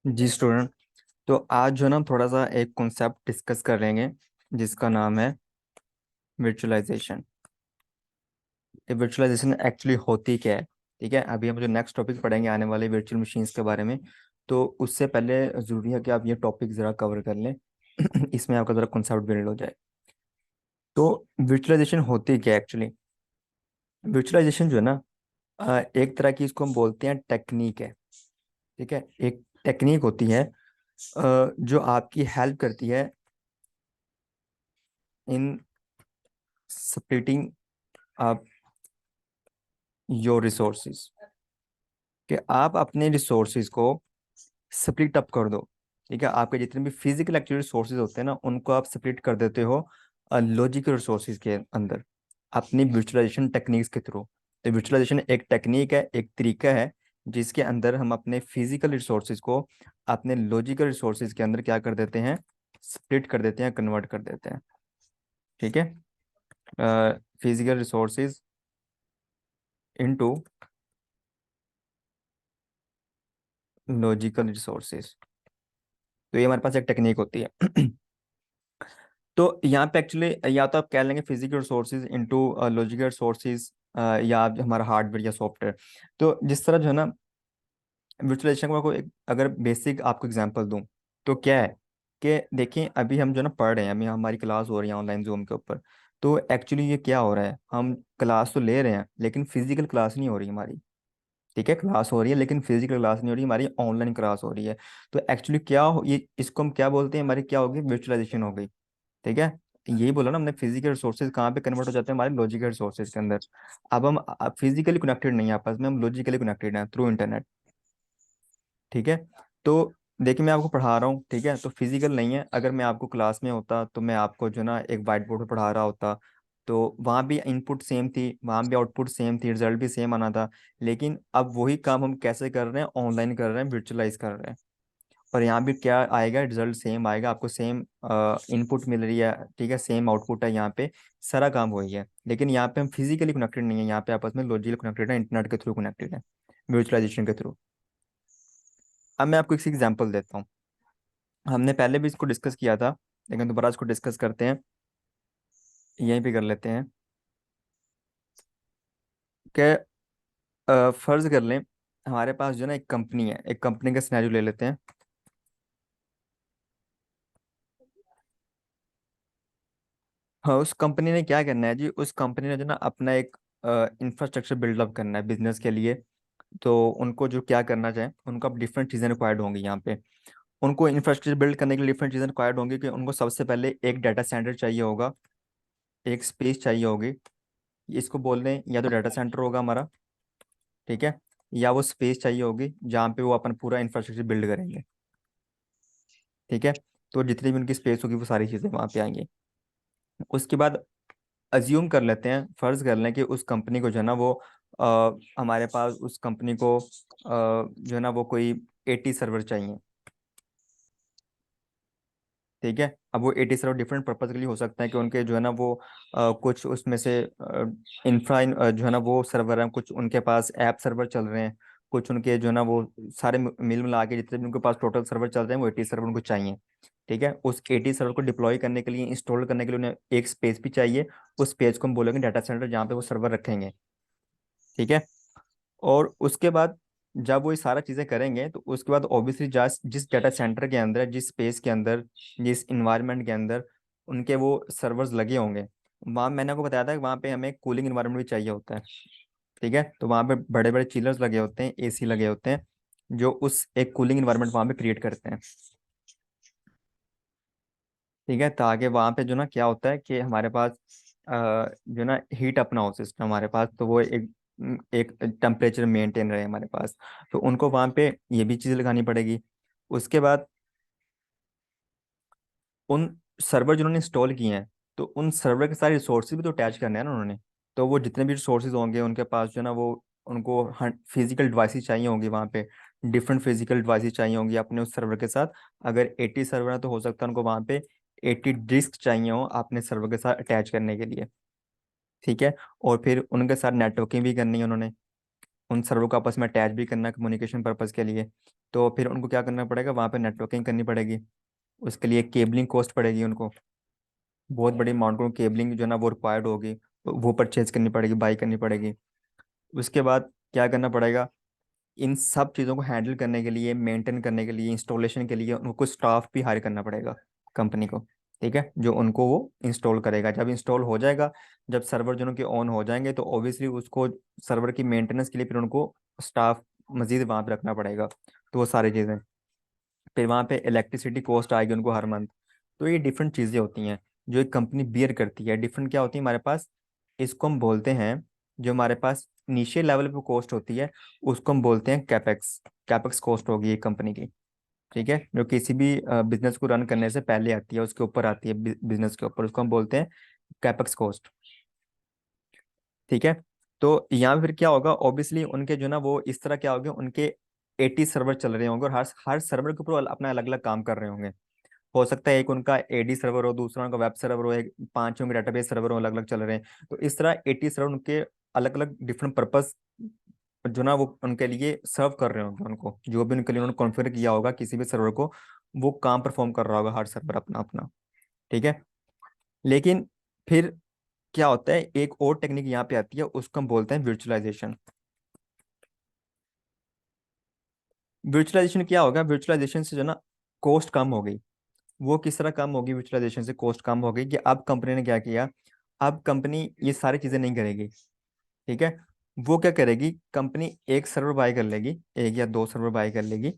जी student. तो आज जो ना थोड़ा सा एक कॉन्सेप्ट डिस्कस कर लेंगे जिसका नाम है वर्चुअलाइजेशन। ये वर्चुअलाइजेशन एक्चुअली होती क्या है? ठीक है, अभी हम जो नेक्स्ट टॉपिक पढ़ेंगे आने वाले वर्चुअल मशीन्स के बारे में, तो उससे पहले ज़रूरी है कि आप ये टॉपिक ज़रा कवर कर लें। इसमें आपका ज़रा कॉन्सेप्ट बिल्ड हो जाए। तो वर्चुअलाइजेशन होती क्या है एक्चुअली? वर्चुअलाइजेशन जो है ना, एक तरह की इसको हम बोलते हैं टेक्निक है। ठीक है, एक टेक्निक होती है जो आपकी हेल्प करती है इन स्प्लिटिंग अप योर रिसोर्सेज, कि आप अपने रिसोर्सेज को स्प्लिट अप कर दो। ठीक है, आपके जितने भी फिजिकल एक्टिव रिसोर्सेज होते हैं ना, उनको आप स्प्लिट कर देते हो लॉजिकल रिसोर्सेज के अंदर अपनी वर्चुअलाइजेशन टेक्निक्स के थ्रू। तो वर्चुअलाइजेशन एक टेक्निक है, एक तरीका है जिसके अंदर हम अपने फिजिकल रिसोर्सेज को अपने लॉजिकल रिसोर्सेज के अंदर क्या कर देते हैं, स्प्लिट कर देते हैं, कन्वर्ट कर देते हैं। ठीक है, physical resources into logical resources. तो ये हमारे पास एक टेक्निक होती है। तो यहाँ पे एक्चुअली या तो आप कह लेंगे physical resources into logical resources, या आप हमारा हार्डवेयर या सॉफ्टवेयर। तो जिस तरह जो है ना वर्चुअलाइजेशन को अगर बेसिक आपको एग्जांपल दूं तो क्या है कि देखिए, अभी हम जो ना पढ़ रहे हैं, अभी हमारी क्लास हो रही है ऑनलाइन जूम के ऊपर। तो एक्चुअली ये क्या हो रहा है, हम क्लास तो ले रहे हैं लेकिन फिजिकल क्लास नहीं हो रही हमारी। ठीक है, क्लास हो रही है लेकिन फिजिकल क्लास नहीं हो रही हमारी, ऑनलाइन क्लास हो रही है। तो एक्चुअली क्या हो, ये इसको हम क्या बोलते हैं, हमारी क्या होगी, वर्चुअलाइजेशन हो गई। ठीक है, यही बोला ना हमने, फिजिकल रिसोर्सेज कहाँ पे कन्वर्ट हो जाते हैं, हमारे लॉजिकल रिसोर्सेज के अंदर। अब हम फिजिकली कनेक्टेड नहीं है आपस में, हम लॉजिकली कनेक्टेड हैं थ्रू इंटरनेट। ठीक है, तो देखिए मैं आपको पढ़ा रहा हूँ, ठीक है, तो फिजिकल नहीं है। अगर मैं आपको क्लास में होता तो मैं आपको जो ना एक वाइट बोर्ड पर पढ़ा रहा होता, तो वहाँ भी इनपुट सेम थी, वहाँ भी आउटपुट सेम थी, रिजल्ट भी सेम आना था। लेकिन अब वही काम हम कैसे कर रहे हैं, ऑनलाइन कर रहे हैं, वर्चुअलाइज कर रहे हैं। और यहाँ भी क्या आएगा, रिजल्ट सेम आएगा, आपको सेम इनपुट मिल रही है। ठीक है, सेम आउटपुट है यहाँ पे, सारा काम वही है। लेकिन यहाँ पे हम फिजिकली कनेक्टेड नहीं है, यहाँ पे आपस में लॉजिकली कनेक्टेड है, इंटरनेट के थ्रू कनेक्टेड है, वर्चुअलाइजेशन के थ्रू। अब मैं आपको एक एग्जांपल देता हूँ। हमने पहले भी इसको डिस्कस किया था लेकिन दोबारा इसको डिस्कस करते हैं, यहीं पे कर लेते हैं कि फर्ज कर लें हमारे पास जो ना एक कंपनी है, एक कंपनी का सिनेरियो ले लेते हैं। हाँ, उस कंपनी ने क्या करना है जी, उस कंपनी ने जो ना अपना एक इंफ्रास्ट्रक्चर बिल्डअप करना है बिजनेस के लिए। तो उनको जो क्या करना चाहे, उनको अब डिफरेंट चीज़ें रिक्वायर्ड होंगी यहाँ पे। उनको इंफ्रास्ट्रक्चर बिल्ड करने के लिए डिफरेंट चीज़ें रिक्वायर्ड होंगी, कि उनको सबसे पहले एक डाटा सेंटर चाहिए होगा, एक स्पेस चाहिए होगी। इसको बोल रहे हैं, या तो डाटा सेंटर होगा हमारा, ठीक है, या वो स्पेस चाहिए होगी जहाँ पे वो अपन पूरा इंफ्रास्ट्रक्चर बिल्ड करेंगे। ठीक है, तो जितनी भी उनकी स्पेस होगी वो सारी चीज़ें वहाँ पे आएंगी। उसके बाद अज्यूम कर लेते हैं, फर्ज कर लें कि उस कंपनी को जो है ना वो हमारे पास उस कंपनी को जो है ना वो कोई 80 सर्वर चाहिए। ठीक है, अब वो 80 सर्वर डिफरेंट पर्पज के लिए हो सकता है, कि उनके जो है ना वो कुछ उसमें से इंफ्रा जो है ना वो सर्वर हैं, कुछ उनके पास ऐप सर्वर चल रहे हैं, कुछ उनके जो है ना वो सारे मिल मिला के जितने भी उनके पास टोटल सर्वर चल रहे हैं वो 80 सर्वर उनको चाहिए। ठीक है, उस 80 सर्वर को डिप्लॉय करने के लिए, इंस्टॉल करने के लिए उन्हें एक स्पेस भी चाहिए। उस स्पेस को हम बोलेंगे डाटा सेंटर, जहाँ पे वो सर्वर रखेंगे। ठीक है, और उसके बाद जब वो ये सारा चीज़ें करेंगे तो उसके बाद ऑब्वियसली जिस जिस डाटा सेंटर के अंदर, जिस स्पेस के अंदर, जिस इन्वायरमेंट के अंदर उनके वो सर्वर्स लगे होंगे, वहाँ मैंने आपको बताया था कि वहाँ पे हमें कूलिंग इन्वायरमेंट भी चाहिए होता है। ठीक है, तो वहाँ पे बड़े बड़े चिलर्स लगे होते हैं, एसी लगे होते हैं, जो उस एक कूलिंग इन्वायरमेंट वहाँ पे क्रिएट करते हैं। ठीक है, ताकि वहाँ पे जो ना क्या होता है कि हमारे पास जो ना हीट अपना हो सिस्टम हमारे पास, तो वो एक टेम्परेचर मेंटेन रहे हमारे पास। तो उनको वहाँ पे ये भी चीज़ लगानी पड़ेगी। उसके बाद उन सर्वर जिन्होंने इंस्टॉल किए हैं, तो उन सर्वर के सारे रिसोर्सेज भी तो अटैच करने हैं ना उन्होंने। तो वो जितने भी रिसोर्सेज होंगे उनके पास जो है ना वो, उनको फिजिकल डिवाइसेस चाहिए होंगी वहाँ पे, डिफरेंट फिजिकल डिवाइसेस चाहिए होंगी अपने उस सर्वर के साथ। अगर 80 सर्वर है तो हो सकता है उनको वहाँ पे 80 डिस्क चाहिए हो अपने सर्वर के साथ अटैच करने के लिए। ठीक है, और फिर उनके साथ नेटवर्किंग भी करनी है उन्होंने, उन सर्वर को आपस में अटैच भी करना कम्युनिकेशन पर्पज़ के लिए। तो फिर उनको क्या करना पड़ेगा, वहाँ पे नेटवर्किंग करनी पड़ेगी। उसके लिए केबलिंग कॉस्ट पड़ेगी उनको, बहुत बड़ी अमाउंट को केबलिंग जो है ना वो रिक्वायर्ड होगी, वो परचेज करनी पड़ेगी, बाई करनी पड़ेगी। उसके बाद क्या करना पड़ेगा, इन सब चीज़ों को हैंडल करने के लिए, मेंटेन करने के लिए, इंस्टॉलेशन के लिए उनको स्टाफ भी हायर करना पड़ेगा कंपनी को। ठीक है, जो उनको वो इंस्टॉल करेगा। जब इंस्टॉल हो जाएगा, जब सर्वर जो उनके ऑन हो जाएंगे, तो ऑब्वियसली उसको सर्वर की मेंटेनेंस के लिए फिर उनको स्टाफ मजीद वहाँ पे रखना पड़ेगा। तो वो सारी चीज़ें, फिर वहाँ पे इलेक्ट्रिसिटी कॉस्ट आएगी उनको हर मंथ। तो ये डिफरेंट चीज़ें होती हैं जो एक कंपनी बियर करती है। डिफरेंट क्या होती है हमारे पास, इसको हम बोलते हैं, जो हमारे पास इनिशियल लेवल पे कॉस्ट होती है उसको हम बोलते हैं कैपेक्स। कैपेक्स कॉस्ट होगी एक कंपनी की। ठीक है, जो किसी भी बिजनेस को रन करने से पहले आती है, उसके ऊपर आती है, बिजनेस के ऊपर, उसको हम बोलते हैं कैपेक्स कॉस्ट। ठीक है, तो यहाँ पे फिर क्या होगा, ऑब्वियसली उनके जो ना वो इस तरह क्या होगा, उनके 80 सर्वर चल रहे होंगे और हर हर सर्वर के ऊपर अपना अलग अलग काम कर रहे होंगे। हो सकता है एक उनका एडी सर्वर हो, दूसरा उनका वेब सर्वर हो, एक पांच उनके डेटाबेस सर्वर हो, अलग अलग चल रहे हैं। तो इस तरह 80 सर्वर उनके अलग अलग डिफरेंट पर्पस जो ना वो उनके लिए सर्व कर रहे होंगे, उनको जो भी उनके लिए उन्होंने कॉन्फ़िगर किया होगा किसी भी सर्वर को, वो काम परफॉर्म कर रहा होगा हर सर्वर अपना अपना। ठीक है, लेकिन फिर क्या होता है, एक और टेक्निक यहाँ पे आती है, उसको हम बोलते हैं वर्चुअलाइजेशन। वर्चुअलाइजेशन क्या होगा, वर्चुअलाइजेशन से जो ना कॉस्ट कम हो गई। वो किस तरह कम होगी, वर्चुअलाइजेशन से कॉस्ट कम हो गई कि अब कंपनी ने क्या किया, अब कंपनी ये सारी चीजें नहीं करेगी। ठीक है, वो क्या करेगी, कंपनी एक सर्वर बाय कर लेगी, एक या दो सर्वर बाय कर लेगी।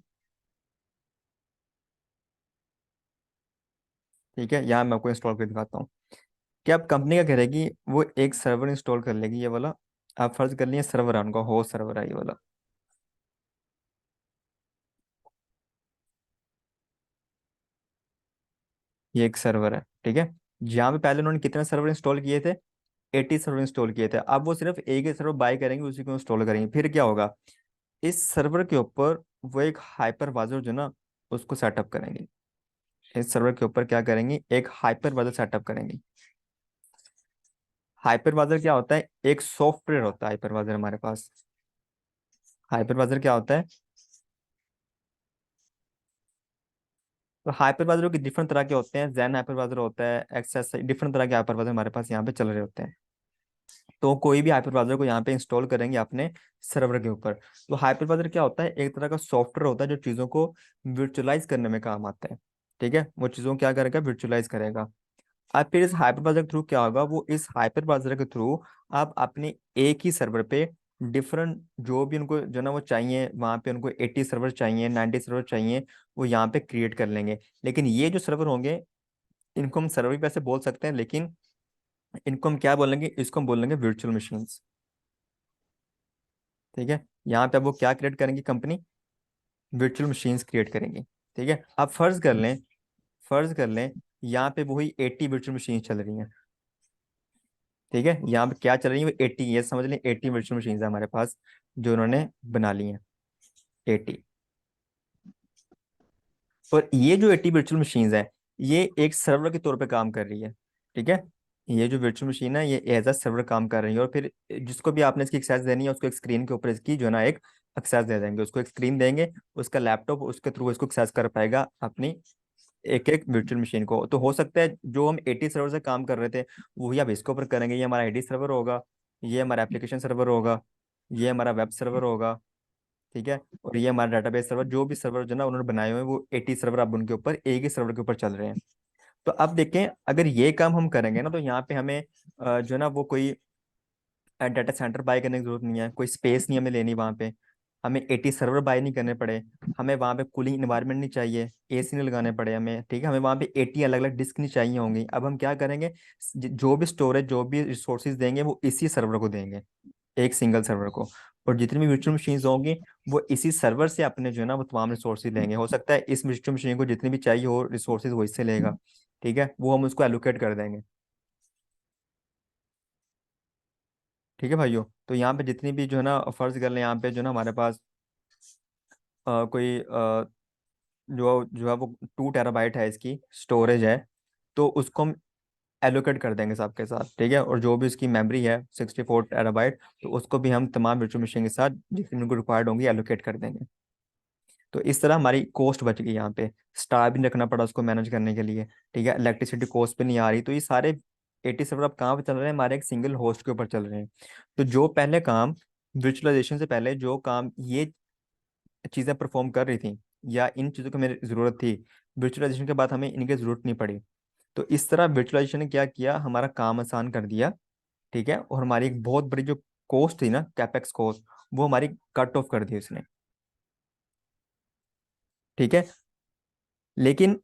ठीक है, यहाँ मैं आपको इंस्टॉल करके दिखाता हूँ कि अब कंपनी क्या करेगी, वो एक सर्वर इंस्टॉल कर लेगी, ये वाला। आप फर्ज कर लिए सर्वर है उनका, होस्ट सर्वर है ये वाला। ये एक सर्वर है। ठीक है, जहाँ पे पहले उन्होंने कितने सर्वर इंस्टॉल किए थे, 80 सर्वर इंस्टॉल किए थे। अब वो सिर्फ एक ही सर्वर बाय करेंगे, उसी को इंस्टॉल करेंगे। फिर क्या होगा, इस सर्वर के ऊपर वो एक हाइपर वाजर जो ना उसको सेटअप करेंगे। इस सर्वर के ऊपर क्या करेंगे, एक हाइपर वाजर सेटअप करेंगे। हाइपर वाजर क्या होता है, एक सॉफ्टवेयर होता है हाइपर वाजर हमारे पास। हाइपर वाजर क्या होता है, तो हाइपर वाजर की डिफरेंट तरह के होते हैं, जैन हाइपर वाजर होता है, एक्सेस, डिफरेंट तरह के हाइपर वाजर हमारे पास यहाँ पे चल रहे होते हैं। तो कोई भी हाइपरवाइजर को यहाँ पे इंस्टॉल करेंगे अपने सर्वर के ऊपर। तो हाइपरवाइजर क्या होता है, एक तरह का सॉफ्टवेयर होता है जो चीज़ों को वर्चुअलाइज करने में काम आता है। ठीक है, वो चीज़ों को क्या करेगा, वर्चुअलाइज करेगा। अब फिर इस हाइपरवाइजर के थ्रू क्या होगा, वो इस हाइपरवाइजर के थ्रू आप अपने एक ही सर्वर पे डिफरेंट जो भी उनको जो ना वो चाहिए, वहाँ पे उनको 80 सर्वर चाहिए, 90 सर्वर चाहिए, वो यहाँ पे क्रिएट कर लेंगे। लेकिन ये जो सर्वर होंगे, इनको हम सर्वर भी वैसे बोल सकते हैं, लेकिन इनको हम क्या बोलेंगे, इसको हम बोलेंगे वर्चुअल मशीन्स। ठीक है, यहाँ पे अब वो क्या क्रिएट करेंगी कंपनी, वर्चुअल मशीन्स क्रिएट करेंगी। ठीक है, अब फर्ज कर लें, फर्ज कर लें यहाँ पे वही 80 वर्चुअल मशीन चल रही हैं। ठीक है, यहाँ पे क्या चल रही है, 80, ये समझ लें 80 वर्चुअल मशीन है हमारे पास जो उन्होंने बना ली हैं, 80। और ये जो 80 वर्चुअल मशीन है, ये एक सर्वर के तौर पे काम कर रही है। ठीक है, ये जो वर्चुअल मशीन है ये एज अ सर्वर काम कर रही है। और फिर जिसको भी आपने इसकी एक्सेस देनी है, उसको एक स्क्रीन के ऊपर इसकी जो है ना एक एक्सेस दे देंगे, उसको एक स्क्रीन देंगे, उसका लैपटॉप उसके थ्रू इसको एक्सेस कर पाएगा अपनी एक एक वर्चुअल मशीन को। तो हो सकता है जो हम 80 सर्वर से काम कर रहे थे, वही अब इसके ऊपर करेंगे। ये हमारा आईडी सर्वर होगा, ये हमारा एप्लीकेशन सर्वर होगा, ये हमारा वेब सर्वर होगा। ठीक है, और ये हमारा डेटाबेस सर्वर, जो भी सर्वर जो ना उन्होंने बनाए हुए हैं, वो 80 सर्वर अब उनके ऊपर एक ही सर्वर के ऊपर चल रहे हैं। तो अब देखें, अगर ये काम हम करेंगे ना, तो यहाँ पे हमें जो ना वो कोई डाटा सेंटर बाय करने की जरूरत नहीं है, कोई स्पेस नहीं हमें लेनी वहाँ पे, हमें 80 सर्वर बाय नहीं करने पड़े, हमें वहाँ पे कूलिंग इन्वायरमेंट नहीं चाहिए, एसी नहीं लगाने पड़े हमें। ठीक है, हमें वहाँ पे 80 अलग अलग डिस्क नहीं चाहिए होंगी। अब हम क्या करेंगे, जो भी स्टोरेज, जो भी रिसोर्सेज देंगे, वो इसी सर्वर को देंगे, एक सिंगल सर्वर को। और जितनी भी वर्चुअल मशीन होंगी, वो इसी सर्वर से अपने जो है ना वो तमाम रिसोर्सेज लेंगे। हो सकता है इस वर्चुअल मशीन को जितनी भी चाहिए हो रिसोर्सेज वो इससे लेगा। ठीक है, वो हम उसको एलोकेट कर देंगे। ठीक है भाइयों, तो यहाँ पे जितनी भी जो है ना फर्ज कर लें, यहाँ पे जो है ना हमारे पास कोई जो जो है वो 2 टेराबाइट है इसकी स्टोरेज है। तो उसको हम एलोकेट कर देंगे सबके साथ, ठीक है। और जो भी उसकी मेमोरी है 64 टेराबाइट, तो उसको भी हम तमाम वर्चुअल मशीन के साथ जितनी उनको रिक्वायर्ड होंगी एलोकेट कर देंगे। तो इस तरह हमारी कॉस्ट बच गई यहाँ पे, स्टाफ भी नहीं रखना पड़ा उसको मैनेज करने के लिए, ठीक है। इलेक्ट्रिसिटी कॉस्ट पे नहीं आ रही। तो ये सारे 80 सर्वर अब कहाँ पे चल रहे हैं, हमारे एक सिंगल होस्ट के ऊपर चल रहे हैं। तो जो पहले काम विजुअलाइजेशन से पहले जो काम ये चीज़ें परफॉर्म कर रही थी, या इन चीज़ों की मेरी ज़रूरत थी, विजुअलाइजेशन के बाद हमें इनकी ज़रूरत नहीं पड़ी। तो इस तरह विजुअलाइजेशन ने क्या किया, हमारा काम आसान कर दिया, ठीक है। और हमारी एक बहुत बड़ी जो कॉस्ट थी ना, कैपेक्स कॉस्ट, वो हमारी कट ऑफ कर दी उसने, ठीक है। लेकिन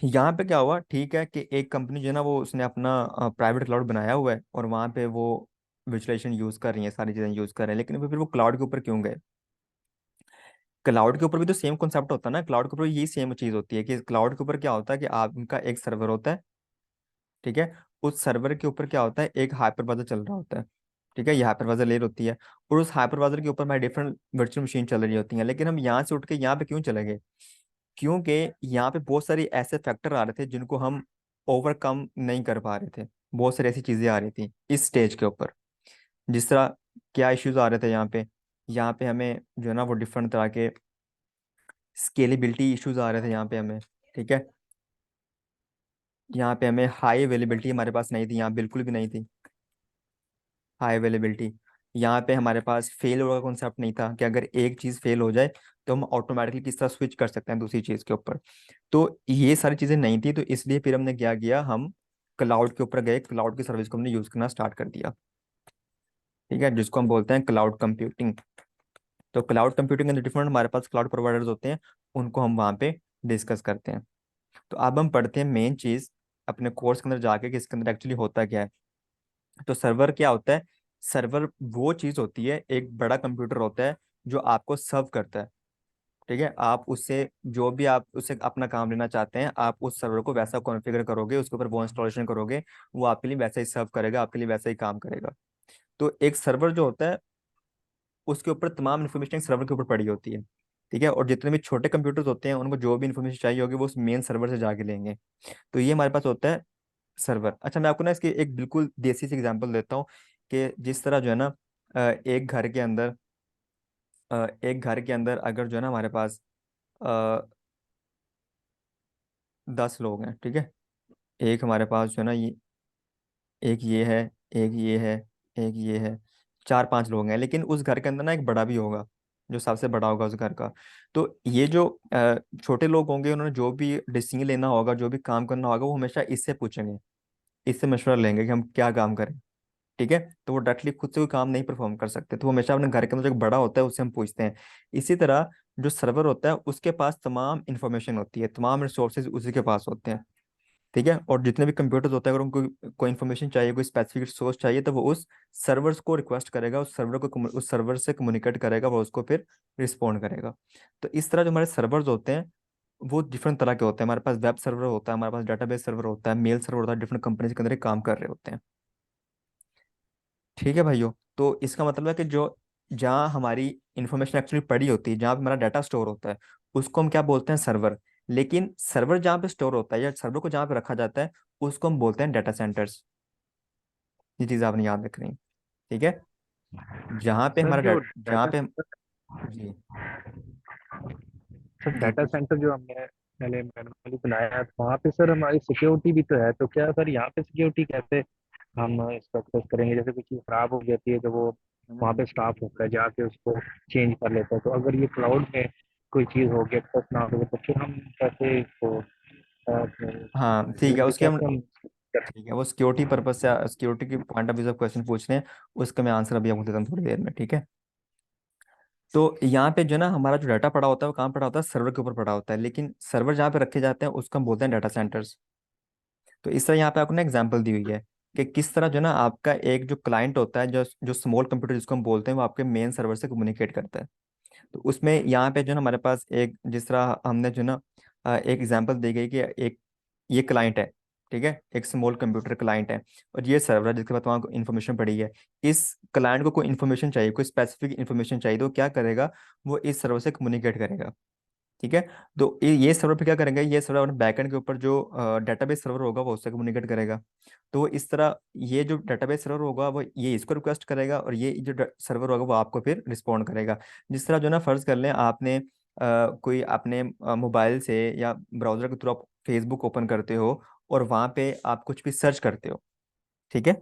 यहाँ पे क्या हुआ, ठीक है, कि एक कंपनी जो है ना, वो उसने अपना प्राइवेट क्लाउड बनाया हुआ है और वहाँ पे वो विजुअलाइजेशन यूज़ कर रही है, सारी चीज़ें यूज़ कर रहे हैं। लेकिन फिर वो क्लाउड के ऊपर क्यों गए? क्लाउड के ऊपर भी तो सेम कॉन्सेप्ट होता है ना, क्लाउड के ऊपर यही सेम चीज़ होती है कि क्लाउड के ऊपर क्या होता है कि आपका एक सर्वर होता है, ठीक है। उस सर्वर के ऊपर क्या होता है, एक हाइपरवाइजर चल रहा होता है, ठीक है। ये हाइपरवाइजर लेयर होती है, और उस हाइपरवाइजर के ऊपर हमारी डिफरेंट वर्चुअल मशीन चल रही होती हैं। लेकिन हम यहाँ से उठ के यहाँ पे क्यों चले गए? क्योंकि यहाँ पे बहुत सारी ऐसे फैक्टर आ रहे थे जिनको हम ओवरकम नहीं कर पा रहे थे। बहुत सारी ऐसी चीजें आ रही थी इस स्टेज के ऊपर। जिस तरह क्या इश्यूज आ रहे थे यहाँ पे हमें जो है ना वो डिफरेंट तरह के स्केलेबिलिटी इश्यूज आ रहे थे यहाँ पे हमें, ठीक है। यहाँ पे हमें हाई अवेलेबिलिटी हमारे पास नहीं थी, यहाँ बिल्कुल भी नहीं थी हाई अवेलेबिलिटी। यहाँ पे हमारे पास फेल का कॉन्सेप्ट नहीं था कि अगर एक चीज़ फेल हो जाए तो हम ऑटोमेटिकली किस तरह स्विच कर सकते हैं दूसरी चीज़ के ऊपर। तो ये सारी चीज़ें नहीं थी, तो इसलिए फिर हमने क्या किया, हम क्लाउड के ऊपर गए, क्लाउड की सर्विस को हमने यूज़ करना स्टार्ट कर दिया, ठीक है, जिसको हम बोलते हैं क्लाउड कंप्यूटिंग। तो क्लाउड कंप्यूटिंग के डिफरेंट हमारे पास क्लाउड प्रोवाइडर्स होते हैं, उनको हम वहाँ पे डिस्कस करते हैं। तो अब हम पढ़ते हैं मेन चीज़ अपने कोर्स के अंदर जाके कि इसके अंदर एक्चुअली होता क्या है। तो सर्वर क्या होता है? सर्वर वो चीज होती है, एक बड़ा कंप्यूटर होता है जो आपको सर्व करता है, ठीक है। आप उससे जो भी आप उससे अपना काम लेना चाहते हैं, आप उस सर्वर को वैसा कॉन्फ़िगर करोगे, उसके ऊपर वो इंस्टॉलेशन करोगे, वो आपके लिए वैसा ही सर्व करेगा, आपके लिए वैसा ही काम करेगा। तो एक सर्वर जो होता है, उसके ऊपर तमाम इन्फॉर्मेशन सर्वर के ऊपर पड़ी होती है, ठीक है। और जितने भी छोटे कंप्यूटर्स होते हैं, उनको जो भी इन्फॉर्मेशन चाहिए होगी वो उस मेन सर्वर से जाके लेंगे। तो ये हमारे पास होता है सर्वर। अच्छा, मैं आपको ना इसकी एक बिल्कुल देसी सी एग्जांपल देता हूँ कि जिस तरह जो है ना, एक घर के अंदर अगर जो है ना हमारे पास 10 लोग हैं, ठीक है। एक हमारे पास जो है ना ये, एक ये है, एक ये है, एक ये है, 4-5 लोग हैं। लेकिन उस घर के अंदर ना एक बड़ा भी होगा, जो सबसे बड़ा होगा उस घर का। तो ये जो छोटे लोग होंगे, उन्होंने जो भी डिसीजन लेना होगा, जो भी काम करना होगा, वो हमेशा इससे पूछेंगे, इससे मशवरा लेंगे कि हम क्या काम करें, ठीक है। तो वो डायरेक्टली खुद से कोई काम नहीं परफॉर्म कर सकते, तो वो हमेशा अपने घर के अंदर जो एक बड़ा होता है उससे हम पूछते हैं। इसी तरह जो सर्वर होता है उसके पास तमाम इंफॉर्मेशन होती है, तमाम रिसोर्सेज उसी के पास होते हैं, ठीक है। और जितने भी कंप्यूटर्स होते हैं, अगर उनको कोई इन्फॉर्मेशन चाहिए, कोई स्पेसिफिक रिसोर्स चाहिए, तो वो उस सर्वर्स को रिक्वेस्ट करेगा, उस सर्वर से कम्युनिकेट करेगा, वो उसको फिर रिस्पॉन्ड करेगा। तो इस तरह जो हमारे सर्वर्स होते हैं वो डिफरेंट तरह के होते हैं। हमारे पास वेब सर्वर होता है, हमारे पास डेटाबेस सर्वर होता है, मेल सर्वर होता है, डिफरेंट कंपनीज के अंदर ये काम कर रहे होते हैं, ठीक है भाइयों। तो इसका मतलब है कि जो जहाँ हमारी इंफॉर्मेशन एक्चुअली पड़ी होती है, जहाँ पे हमारा डाटा स्टोर होता है, उसको हम क्या बोलते हैं, सर्वर। लेकिन सर्वर जहाँ पे स्टोर होता है या सर्वर को जहाँ पे रखा जाता है, उसको हम बोलते हैं डाटा सेंटर्स। ये चीज़ आपने याद रखनी है, ठीक है। जहाँ पे सर हमारा जो जहाँ डाटा पे जी। सर जी डाटा पूछिए। सेंटर जो हमने पहले मैनुअली बनाया है, तो वहाँ पे सर हमारी सिक्योरिटी भी तो है, तो क्या सर यहाँ पे सिक्योरिटी कैसे हम इसका एक्सेस करेंगे? जैसे कोई चीज़ खराब हो जाती है तो वो वहाँ पे स्टाफ होता है, जाके उसको चेंज कर लेता है। तो अगर ये क्लाउड में कोई चीज़ हो गया, एक्सेस ना हो तो फिर हम कैसे इसको हाँ ठीक यूज है, उसके हम, कैसे हम कर ठीक है, वो सिक्योरिटी पर्पज से, सिक्योरिटी की पॉइंट ऑफ व्यू से क्वेश्चन पूछ रहे हैं, उसका मैं आंसर अभी आपको देता हूँ थोड़ी देर में, ठीक है। तो यहाँ पे जो है ना हमारा जो डाटा पड़ा होता है वो कहाँ पड़ा होता है, सर्वर के ऊपर पड़ा होता है। लेकिन सर्वर जहाँ पे रखे जाते हैं उसको हम बोलते हैं डाटा सेंटर्स। तो इस तरह यहाँ पे आपको ना एग्जांपल दी हुई है कि किस तरह जो है ना आपका एक जो क्लाइंट होता है, जो जो स्मॉल कंप्यूटर जिसको हम बोलते हैं, वो आपके मेन सर्वर से कम्युनिकेट करता है। तो उसमें यहाँ पे जो है ना हमारे पास एक, जिस तरह हमने जो है ना एक एग्जांपल दी गई कि एक ये क्लाइंट है, ठीक है, एक स्मॉल कंप्यूटर क्लाइंट है, और ये सर्वर है जिसके बाद वहाँ इन्फॉर्मेशन पड़ी है। इस क्लाइंट को कोई इन्फॉर्मेशन चाहिए, कोई स्पेसिफिक इन्फॉर्मेशन चाहिए, तो क्या करेगा, वो इस सर्वर से कम्युनिकेट करेगा, ठीक है। तो ये सर्वर पे क्या करेंगे, ये सर्वर अपने बैकएंड के ऊपर जो डेटाबेस सर्वर होगा वो उससे कम्युनिकेट करेगा। तो इस तरह ये जो डेटाबेस सर्वर होगा वो ये इसको रिक्वेस्ट करेगा, और ये जो सर्वर होगा वो आपको फिर रिस्पॉन्ड करेगा। जिस तरह जो ना, फर्ज कर लें आपने कोई अपने मोबाइल से या ब्राउजर के थ्रू आप फेसबुक ओपन करते हो, और वहाँ पे आप कुछ भी सर्च करते हो, ठीक है।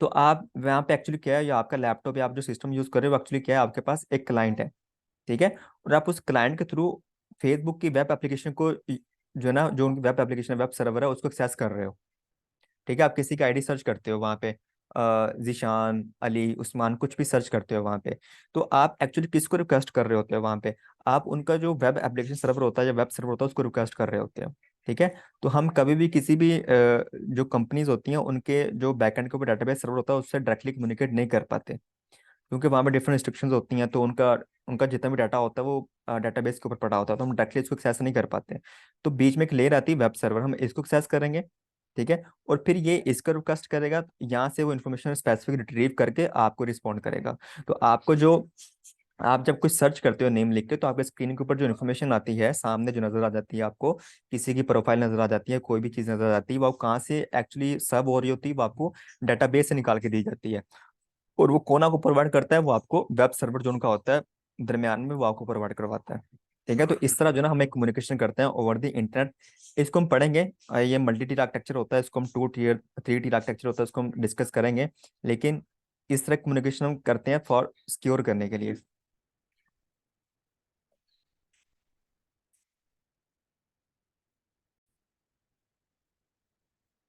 तो आप वहाँ पे एक्चुअली क्या है, या आपका लैपटॉप या आप जो सिस्टम यूज कर रहे हो एक्चुअली क्या है, आपके पास एक क्लाइंट है, ठीक है। और आप उस क्लाइंट के थ्रू फेसबुक की वेब एप्लीकेशन को, जो है ना, जो उनकी वेब एप्लीकेशन वेब सर्वर है उसको एक्सेस कर रहे हो, ठीक है। आप किसी का आईडी सर्च करते हो वहाँ पे, जीशान, अली, उस्मान, कुछ भी सर्च करते हो वहाँ पे। तो आप एक्चुअली किसको रिक्वेस्ट कर रहे होते हो वहाँ पे, आप उनका जो वेब एप्लीकेशन सर्वर होता है या वेब सर्वर होता है उसको रिक्वेस्ट कर रहे होते हो, ठीक है। तो हम कभी भी किसी भी जो कंपनीज होती हैं उनके जो बैकएंड के ऊपर डेटाबेस सर्वर होता है उससे डायरेक्टली कम्युनिकेट नहीं कर पाते, क्योंकि वहाँ पे डिफरेंट रिस्ट्रिक्शंस होती हैं। तो उनका उनका जितना भी डाटा होता है वो डेटाबेस के ऊपर पड़ा होता है, तो हम डायरेक्टली इसको एक्सेस नहीं कर पाते। तो बीच में एक लेयर आती है वेब सर्वर, हम इसको एक्सेस करेंगे, ठीक है। और फिर ये इसका रिक्वेस्ट करेगा, यहाँ से वो इन्फॉर्मेशन स्पेसिफिक रिट्रीव करके आपको रिस्पॉन्ड करेगा। तो आपको जो, आप जब कुछ सर्च करते हो नेम लिख के, तो आपके स्क्रीन के ऊपर जो इन्फॉर्मेशन आती है सामने, जो नजर आ जाती है आपको, किसी की प्रोफाइल नजर आ जाती है, कोई भी चीज नजर आ जाती है, वो कहाँ से एक्चुअली सब हो रही होती है, वो आपको डेटाबेस से निकाल के दी जाती है। और वो कोना को प्रोवाइड करता है, वो आपको वेब सर्वर जो उनका होता है दरमियान में, वो आपको प्रोवाइड करवाता है, ठीक है। तो इस तरह जो ना हम एक कम्युनिकेशन करते हैं ओवर द इंटरनेट। इसको हम पढ़ेंगे, ये मल्टी टीयर आर्किटेक्चर होता है, इसको हम 2 टीयर 3 टीयर आर्किटेक्चर होता है, इसको हम डिस्कस करेंगे। लेकिन इस तरह कम्युनिकेशन हम करते हैं फॉर सिक्योर करने के लिए।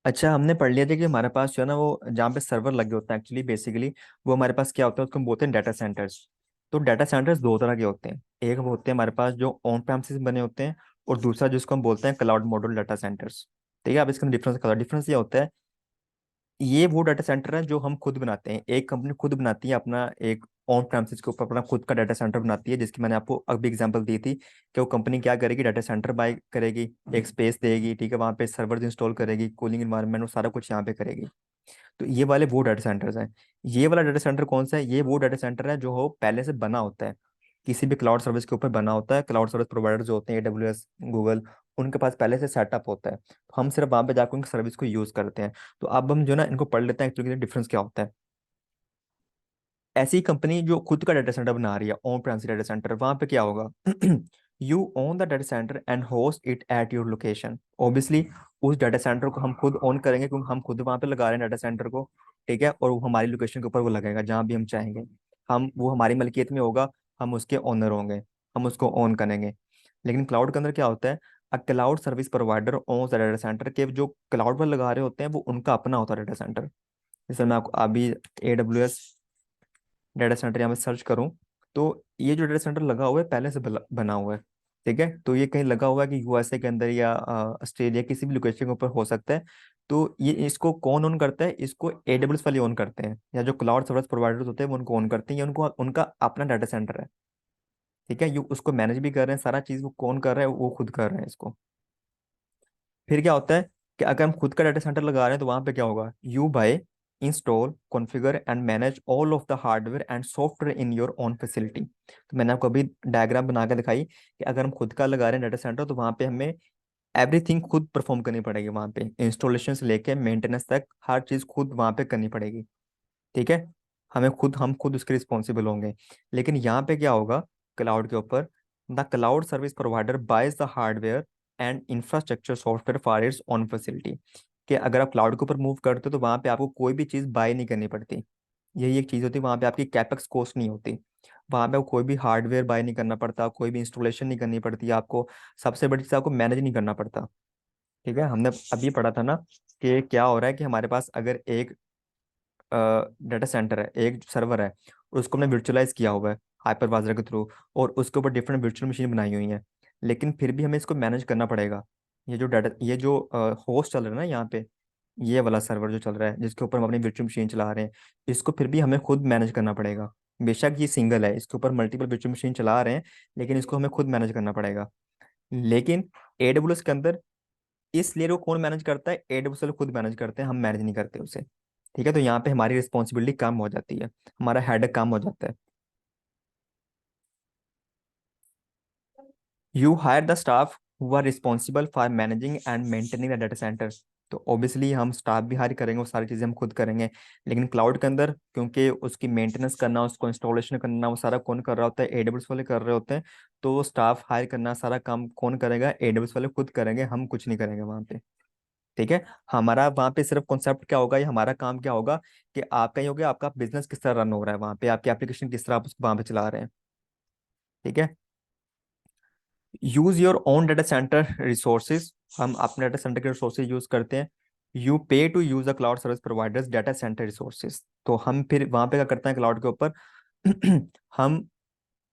अच्छा, हमने पढ़ लिया था कि हमारे पास जो है ना, वो जहाँ पे सर्वर लगे होते हैं एक्चुअली बेसिकली, वो हमारे पास क्या होता है, उसको हम बोलते हैं डाटा सेंटर्स। तो डाटा सेंटर्स दो तरह के होते हैं, एक वो होते हैं हमारे पास जो ऑन प्रेमिसेस बने होते हैं, और दूसरा जिसको हम बोलते हैं क्लाउड मॉड्यूल डाटा सेंटर्स, ठीक है। अब इसका डिफरेंस ये होता है, ये वो डाटा सेंटर है जो हम खुद बनाते हैं, एक कंपनी खुद बनाती है अपना एक ऑन प्रेमिसेस के ऊपर अपना खुद का डाटा सेंटर बनाती है, जिसकी मैंने आपको अभी एग्जांपल दी थी कि वो कंपनी क्या करेगी, डाटा सेंटर बाय करेगी, एक स्पेस देगी, ठीक है, वहाँ पे सर्वर्स इंस्टॉल करेगी, कूलिंग इन्वायरमेंट, वो सारा कुछ यहाँ पे करेगी। तो ये वाले वो डाटा सेंटर्स हैं। ये वाला डाटा सेंटर कौन सा है, ये वो डाटा सेंटर है जो हो पहले से बना होता है, किसी भी क्लाउड सर्विस के ऊपर बना होता है। क्लाउड सर्विस प्रोवाइडर जो होते हैं AWS, गूगल, उनके पास पहले से सेटअप होता है, तो हम सिर्फ वहां पे जाकर उनकी सर्विस को यूज करते हैं। तो अब हम जो ना इनको पढ़ लेते हैं एक्चुअली डिफरेंस क्या होता है। ऐसी कंपनी जो खुद का डाटा सेंटर बना रही है, ऑन प्रेमिस डाटा सेंटर, वहां पे क्या होगा, you own the data centre and host it at your location. Obviously उस डाटा सेंटर को हम खुद ओन करेंगे, क्योंकि हम खुद वहां पे लगा रहे हैं डाटा सेंटर को, ठीक है। और वो हमारी लोकेशन के ऊपर वो लगेगा जहां भी हम चाहेंगे, हम वो हमारी मलकियत में होगा, हम उसके ओनर होंगे, हम उसको ओन करेंगे। लेकिन क्लाउड के अंदर क्या होता है, a cloud service provider own the data centre, के जो क्लाउड पर लगा रहे होते हैं वो उनका अपना होता है डाटा सेंटर। जैसे मैं आपको अभी AWS डाटा सेंटर यहाँ पे सर्च करूँ, तो ये जो डाटा सेंटर लगा हुआ है पहले से बना हुआ है, ठीक है। तो ये कहीं लगा हुआ है कि USA के अंदर या ऑस्ट्रेलिया किसी भी लोकेशन के ऊपर हो सकता है। तो ये इसको कौन ऑन करता है, इसको AWS वाले ऑन करते हैं, या जो क्लाउड सर्विस प्रोवाइडर्स होते हैं वो उनको ऑन करते हैं, या उनको उनका अपना डाटा सेंटर है, ठीक है। ये उसको मैनेज भी कर रहे हैं, सारा चीज वो कौन कर रहा है, वो खुद कर रहे हैं इसको। फिर क्या होता है कि अगर हम खुद का डाटा सेंटर लगा रहे हैं तो वहां पे क्या होगा, you buy, install, configure and manage all of the hardware and software in your own facility. तो मैंने आपको अभी डायग्राम बना के दिखाई कि अगर हम खुद का लगा रहे हैं डाटा सेंटर, तो वहां पे हमें एवरीथिंग खुद परफॉर्म करनी पड़ेगी, वहां पे इंस्टॉलेशन से लेके मेंटेनेंस तक हर चीज खुद वहां पे करनी पड़ेगी, ठीक है। हम खुद उसके रिस्पॉन्सिबल होंगे। लेकिन यहाँ पे क्या होगा, क्लाउड के ऊपर, the cloud service provider buys the hardware and infrastructure software for its own facility. कि अगर आप क्लाउड के ऊपर मूव करते हो तो वहां पे आपको कोई भी चीज बाय नहीं करनी पड़ती, यही एक चीज होती है, वहां पे आपकी कैपेक्स कॉस्ट नहीं होती, वहां पे कोई भी हार्डवेयर बाय नहीं करना पड़ता, कोई भी इंस्टॉलेशन नहीं करनी पड़ती आपको, सबसे बड़ी चीज आपको मैनेज नहीं करना पड़ता, ठीक है। हमने अभी पढ़ा था ना कि क्या हो रहा है कि हमारे पास अगर एक डाटा सेंटर है, एक सर्वर है, और उसको हमने वर्चुअलाइज किया हुआ है हाइपरवाजर के थ्रू, और उसके ऊपर डिफरेंट वर्चुअल मशीन बनाई हुई हैं, लेकिन फिर भी हमें इसको मैनेज करना पड़ेगा। ये जो होस्ट चल रहा है ना यहाँ पे, ये वाला सर्वर जो चल रहा है जिसके ऊपर हम अपनी वर्चुअल मशीन चला रहे हैं, इसको फिर भी हमें खुद मैनेज करना पड़ेगा। बेशक ये सिंगल है, इसके ऊपर मल्टीपल वर्चुअल मशीन चला रहे हैं, लेकिन इसको हमें खुद मैनेज करना पड़ेगा। लेकिन AWS के अंदर इस लेयर को कौन मैनेज करता है, AWS वाले खुद मैनेज करते हैं, हम मैनेज नहीं करते उसे, ठीक है। तो यहाँ पे हमारी रिस्पॉन्सिबिलिटी कम हो जाती है, हमारा हेडेक कम हो जाता है। You hire the staff who are responsible for managing and maintaining the data centre. तो ऑब्वियसली हम स्टाफ भी हायर करेंगे, वो सारी चीज़ें हम खुद करेंगे। लेकिन क्लाउड के अंदर क्योंकि उसकी मेंटेनेंस करना, उसको इंस्टॉलेशन करना, वो सारा कौन कर रहा होता है, एडब्ल्यूएस वाले कर रहे होते हैं। तो स्टाफ हायर करना सारा काम कौन करेगा, एडब्ल्यूएस वाले खुद करेंगे, हम कुछ नहीं करेंगे वहाँ पे। ठीक है। हमारा वहाँ पे सिर्फ कॉन्सेप्ट क्या होगा, या हमारा काम क्या होगा, कि आपका ये हो गया, आपका बिजनेस किस तरह रन हो रहा है वहाँ पे, आपकी एप्लीकेशन किस तरह आप उसको वहाँ पे चला रहे हैं। ठीक है। Use your own data centre resources. हम अपने डाटा सेंटर के रिसोर्सेज यूज करते हैं। You pay to use the cloud service providers data centre resources. तो हम फिर वहां पे क्या करते हैं क्लाउड के ऊपर, हम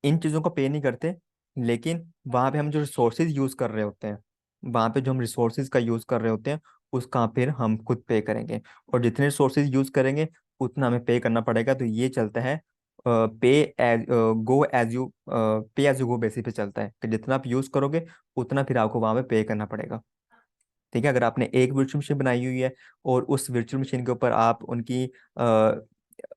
इन चीज़ों को पे नहीं करते, लेकिन वहाँ पे हम जो रिसोर्सेज यूज़ कर रहे होते हैं, वहाँ पे जो हम रिसोर्सेज का यूज़ कर रहे होते हैं, उसका फिर हम खुद पे करेंगे। और जितने रिसोर्सेज यूज़ करेंगे उतना हमें पे करना पड़ेगा। तो ये चलता है पे एज गो एज यू पे एज यू गो बेसिस पे चलता है, कि जितना आप यूज़ करोगे उतना फिर आपको वहाँ पे पे करना पड़ेगा। ठीक है। अगर आपने एक वर्चुअल मशीन बनाई हुई है और उस वर्चुअल मशीन के ऊपर आप उनकी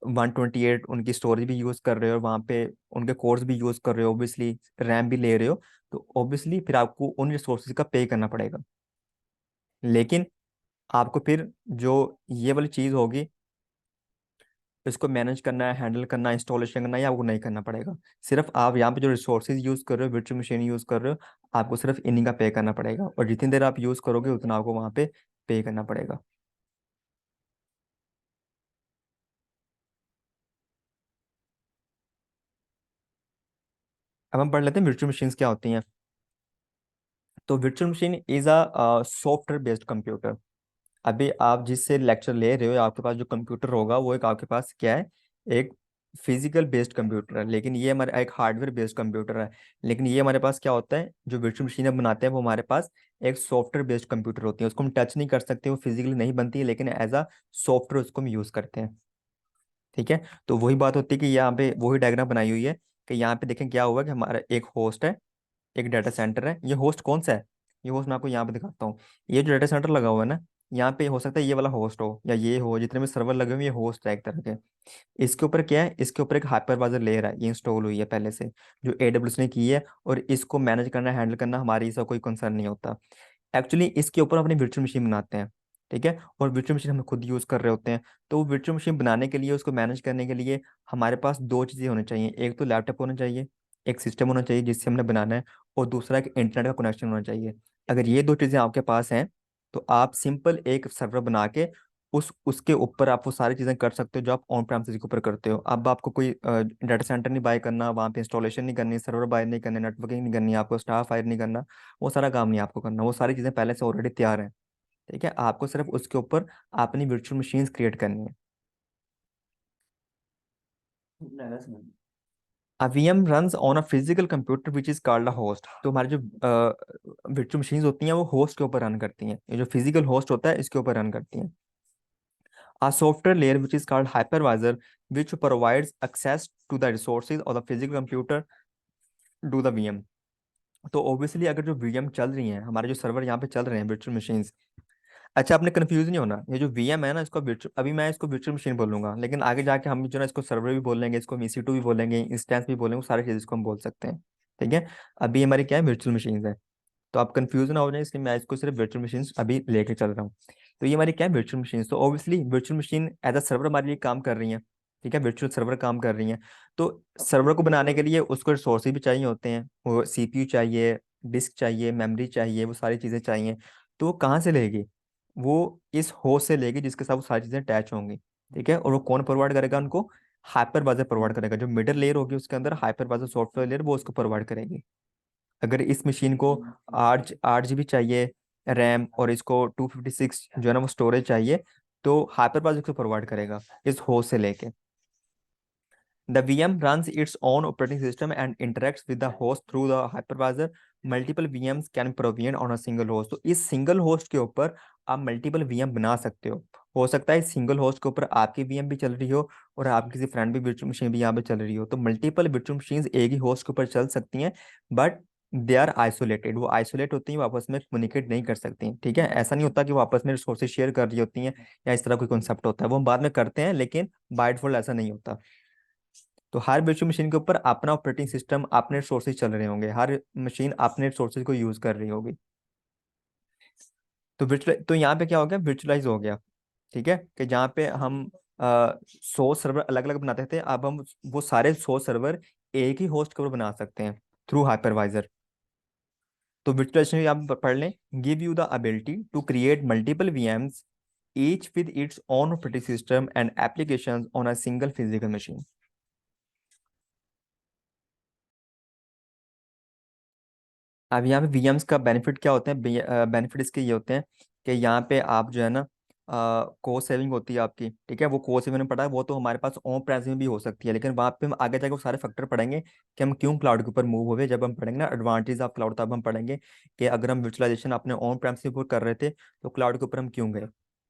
128 उनकी स्टोरेज भी यूज़ कर रहे हो, वहाँ पे उनके कोर्स भी यूज़ कर रहे हो, ऑब्वियसली रैम भी ले रहे हो, तो ऑब्वियसली फिर आपको उन रिसोर्सेज का पे करना पड़ेगा। लेकिन आपको फिर जो ये वाली चीज़ होगी, इसको मैनेज करना है, हैंडल करना है, इंस्टॉलेशन करना है, ये आपको नहीं करना पड़ेगा। सिर्फ आप यहाँ पे जो रिसोर्सेज यूज़ कर रहे हो, वर्चुअल मशीन यूज़ कर रहे हो, आपको सिर्फ इन्हीं का पे करना पड़ेगा, और जितनी देर आप यूज़ करोगे उतना आपको वहाँ पे करना पड़ेगा। अब हम पढ़ लेते हैं वर्चुअल मशीन्स क्या होती हैं। तो virtual machine is a software based computer. अभी आप जिससे लेक्चर ले रहे हो, आपके पास जो कंप्यूटर होगा वो एक आपके पास क्या है, एक फिजिकल बेस्ड कंप्यूटर है, लेकिन ये हमारा एक हार्डवेयर बेस्ड कंप्यूटर है। लेकिन ये हमारे पास क्या होता है, जो वर्चुअल मशीनें बनाते हैं वो हमारे पास एक सॉफ्टवेयर बेस्ड कंप्यूटर होती है, उसको हम टच नहीं कर सकते, वो फिजिकली नहीं बनती है, लेकिन एज अ सॉफ्टवेयर उसको हम यूज़ करते हैं। ठीक है। तो वही बात होती है कि यहाँ पे वही डायग्राम बनाई हुई है, कि यहाँ पे देखें क्या हुआ, कि हमारा एक होस्ट है, एक डाटा सेंटर है। ये होस्ट कौन सा है, ये होस्ट मैं आपको यहाँ पे दिखाता हूँ। ये जो डाटा सेंटर लगा हुआ है ना, यहाँ पे हो सकता है ये वाला होस्ट हो या ये हो, जितने भी सर्वर लगे हुए हैं, ये होस्ट है एक तरह के। इसके ऊपर क्या है, इसके ऊपर एक हाइपरवाइजर लेयर है, ये इंस्टॉल हुई है पहले से, जो एडब्ल्यूएस ने की है, और इसको मैनेज करना, हैंडल करना हमारी इसका कोई कंसर्न नहीं होता। एक्चुअली इसके ऊपर अपनी वर्चुअल मशीन बनाते हैं। ठीक है। और वर्चुअल मशीन हम खुद यूज़ कर रहे होते हैं। तो वर्चुअल मशीन बनाने के लिए, उसको मैनेज करने के लिए हमारे पास दो चीज़ें होनी चाहिए, एक तो लैपटॉप होना चाहिए, एक सिस्टम होना चाहिए जिससे हमने बनाना है, और दूसरा एक इंटरनेट का कनेक्शन होना चाहिए। अगर ये दो चीज़ें आपके पास हैं, तो आप सिंपल एक सर्वर बना के उसके ऊपर आप वो सारी चीज़ें कर सकते हो जो आप ऑन प्रेमिसेस के ऊपर करते हो। अब आपको कोई डाटा सेंटर नहीं बाय करना, वहाँ पे इंस्टॉलेशन नहीं करनी, सर्वर बाय नहीं करने, नेटवर्किंग नहीं करनी, आपको स्टाफ हायर नहीं करना, वो सारा काम नहीं आपको करना, वो सारी चीज़ें पहले से ऑलरेडी तैयार हैं। ठीक है। आपको सिर्फ उसके ऊपर अपनी वर्चुअल मशीन्स क्रिएट करनी है। A VM runs on a physical computer which is called a host। तो हमारी जो वर्चुअल मशीन्स होती हैं वो होस्ट के ऊपर रन करती हैं, ये जो फिजिकल होस्ट होता है इसके ऊपर रन करती हैं। A software layer which is called hypervisor which provides access to the resources of the physical computer to the VM। तो ऑब्वियसली अगर जो VM चल रही हैं, हमारे जो सर्वर यहाँ पे चल रहे हैं वर्चुअल मशीन्स। अच्छा, आपने कंफ्यूज नहीं होना, ये जो वीएम है ना, इसको virtual, अभी मैं इसको वर्चुअल मशीन बोलूंगा, लेकिन आगे जाके हम जो ना इसको सर्वर भी बोलेंगे, इसको हम EC2 भी बोलेंगे, इंस्टेंस भी बोलेंगे, वो सारी चीज़ इसको हम बोल सकते हैं। ठीक है। अभी हमारी क्या है, वर्चुअल मशीन है। तो आप कंफ्यूज ना हो जाए, इसलिए मैं इसको सिर्फ वर्चुअल मशीन अभी लेके चल रहा हूँ। तो ये हमारी क्या है, वर्चुअल मशीन। तो obviously virtual machine as a server हमारे लिए काम कर रही है। ठीक है। वर्चुअल सर्वर काम कर रही है। तो सर्वर को बनाने के लिए उसको रिसोर्सेज भी चाहिए होते हैं, वो CPU चाहिए, डिस्क चाहिए, मेमोरी चाहिए, वो सारी चीज़ें चाहिए। तो वो कहाँ से लेगी, वो इस होस्ट से लेगी जिसके साथ वो सारी चीज़ें अटैच होंगी। ठीक है। और वो कौन प्रोवाइड करेगा उनको, हाइपरवाइजर प्रोवाइड करेगा, जो मिडल लेयर होगी उसके अंदर हाइपरवाइजर सॉफ्टवेयर लेयर वो उसको प्रोवाइड करेगी। अगर इस मशीन को 8 GB चाहिए रैम, और इसको 256 जो है ना वो स्टोरेज चाहिए, तो हाइपरवाइजर को प्रोवाइड करेगा इस होस्ट से लेके। The VM runs its own operating system and interacts with the host through the hypervisor। Multiple VMs can provision on a single host। तो इस सिंगल होस्ट के ऊपर आप मल्टीपल VM बना सकते हो सकता है सिंगल होस्ट के ऊपर आपकी VM भी चल रही हो, और आपकी किसी फ्रेंड भी वर्चुअल मशीन भी यहाँ पे चल रही हो, तो मल्टीपल वर्चुअल मशीन एक ही होस्ट के ऊपर चल सकती हैं। बट दे आर आइसोलेटेड, वो आइसोलेट होती हैं, वो आपस में कम्युनिकेट नहीं कर सकती। ठीक है। ऐसा नहीं होता कि वो आपस में रिसोर्सेज शेयर कर रही होती हैं, या इस तरह कोई कॉन्सेप्ट होता है, वो हम बाद में करते हैं, लेकिन बाय डिफॉल्ट ऐसा नहीं होता। तो हर वर्चुअल मशीन के ऊपर अपना ऑपरेटिंग सिस्टम, अपने रिसोर्सेज चल रहे होंगे, हर मशीन अपने रिसोर्सेज को यूज कर रही होगी। तो virtual तो यहाँ पे क्या हो गया, वर्चुअलाइज हो गया। ठीक है, कि जहाँ पे हम 100 सर्वर अलग अलग बनाते थे, अब हम वो सारे 100 सर्वर एक ही होस्ट के ऊपर बना सकते हैं थ्रू हाइपरवाइजर। तो virtualization आप पढ़ लें, give you the ability to create multiple VMs each with its own operating system and applications on a single physical machine। अब यहाँ पे VMs का बेनिफिट क्या होते हैं, बेनिफिट इसके ये होते हैं कि यहाँ पे आप जो है ना, कोस्ट सेविंग होती है आपकी। ठीक है, वो कोस्ट सेविंग पढ़ा है, वो तो हमारे पास ऑन प्रेम में भी हो सकती है, लेकिन वहाँ पे हम आगे जाके वो सारे फैक्टर पढ़ेंगे कि हम क्यों क्लाउड के ऊपर मूव हुए। जब हम पढ़ेंगे ना एडवांटेज ऑफ क्लाउड, तब हम पढ़ेंगे कि अगर हम विजुअलाइजेशन अपने ऑन प्रेम से ऊपर कर रहे थे तो क्लाउड के ऊपर हम क्यों गए।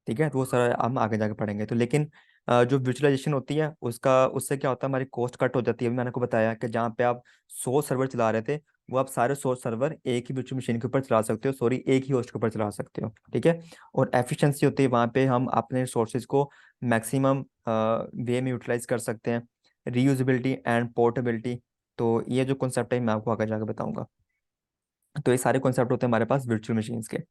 ठीक है, तो वो सारा हम आगे जाके पढ़ेंगे। तो लेकिन जो विजुअलाइजेशन होती है उसका, उससे क्या होता है, हमारी कॉस्ट कट हो जाती है। अभी मैंने आपको बताया कि जहाँ पे आप 100 सर्वर चला रहे थे, वो आप सारे 100 सर्वर एक ही वर्चुअल मशीन के ऊपर चला सकते हो, सॉरी एक ही होस्ट के ऊपर चला सकते हो। ठीक है, और एफिशिएंसी होती है वहाँ पे, हम अपने रिसोर्सेज को मैक्सिमम वे में यूटिलाइज कर सकते हैं। रीयूजेबिलिटी एंड पोर्टेबिलिटी, तो ये जो कॉन्सेप्ट है मैं आपको आगे जाकर बताऊंगा। तो ये सारे कॉन्सेप्ट होते हैं हमारे पास वर्चुअल मशीन्स के।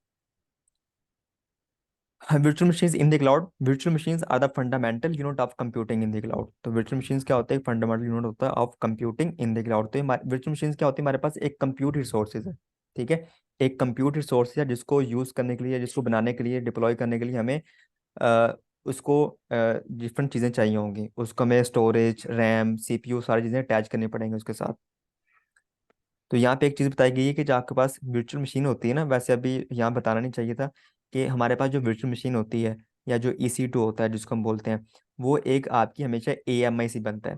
virtual machines in the cloud, virtual machines are the fundamental unit of computing in the cloud। तो virtual machines क्या होता है, फंडामेंटल यूनिट होता है of computing in the cloud. तो virtual machines क्या होती है, हमारे पास एक कंप्यूट रिसोर्सेज है। ठीक है, एक कंप्यूट रिसोर्स है जिसको यूज करने के लिए, जिसको बनाने के लिए, डिप्लॉय करने के लिए हमें उसको डिफरेंट चीज़ें चाहिए होंगी। उसको हमें स्टोरेज, रैम, CPU सारी चीज़ें अटैच करनी पड़ेंगी उसके साथ। तो यहाँ पे एक चीज़ बताई गई है कि जो आपके पास वर्चुअल मशीन होती है ना, वैसे अभी यहाँ बताना नहीं चाहिए था, कि हमारे पास जो वर्चुअल मशीन होती है या जो EC2 होता है जिसको हम बोलते हैं, वो एक आपकी हमेशा AMI से बनता है।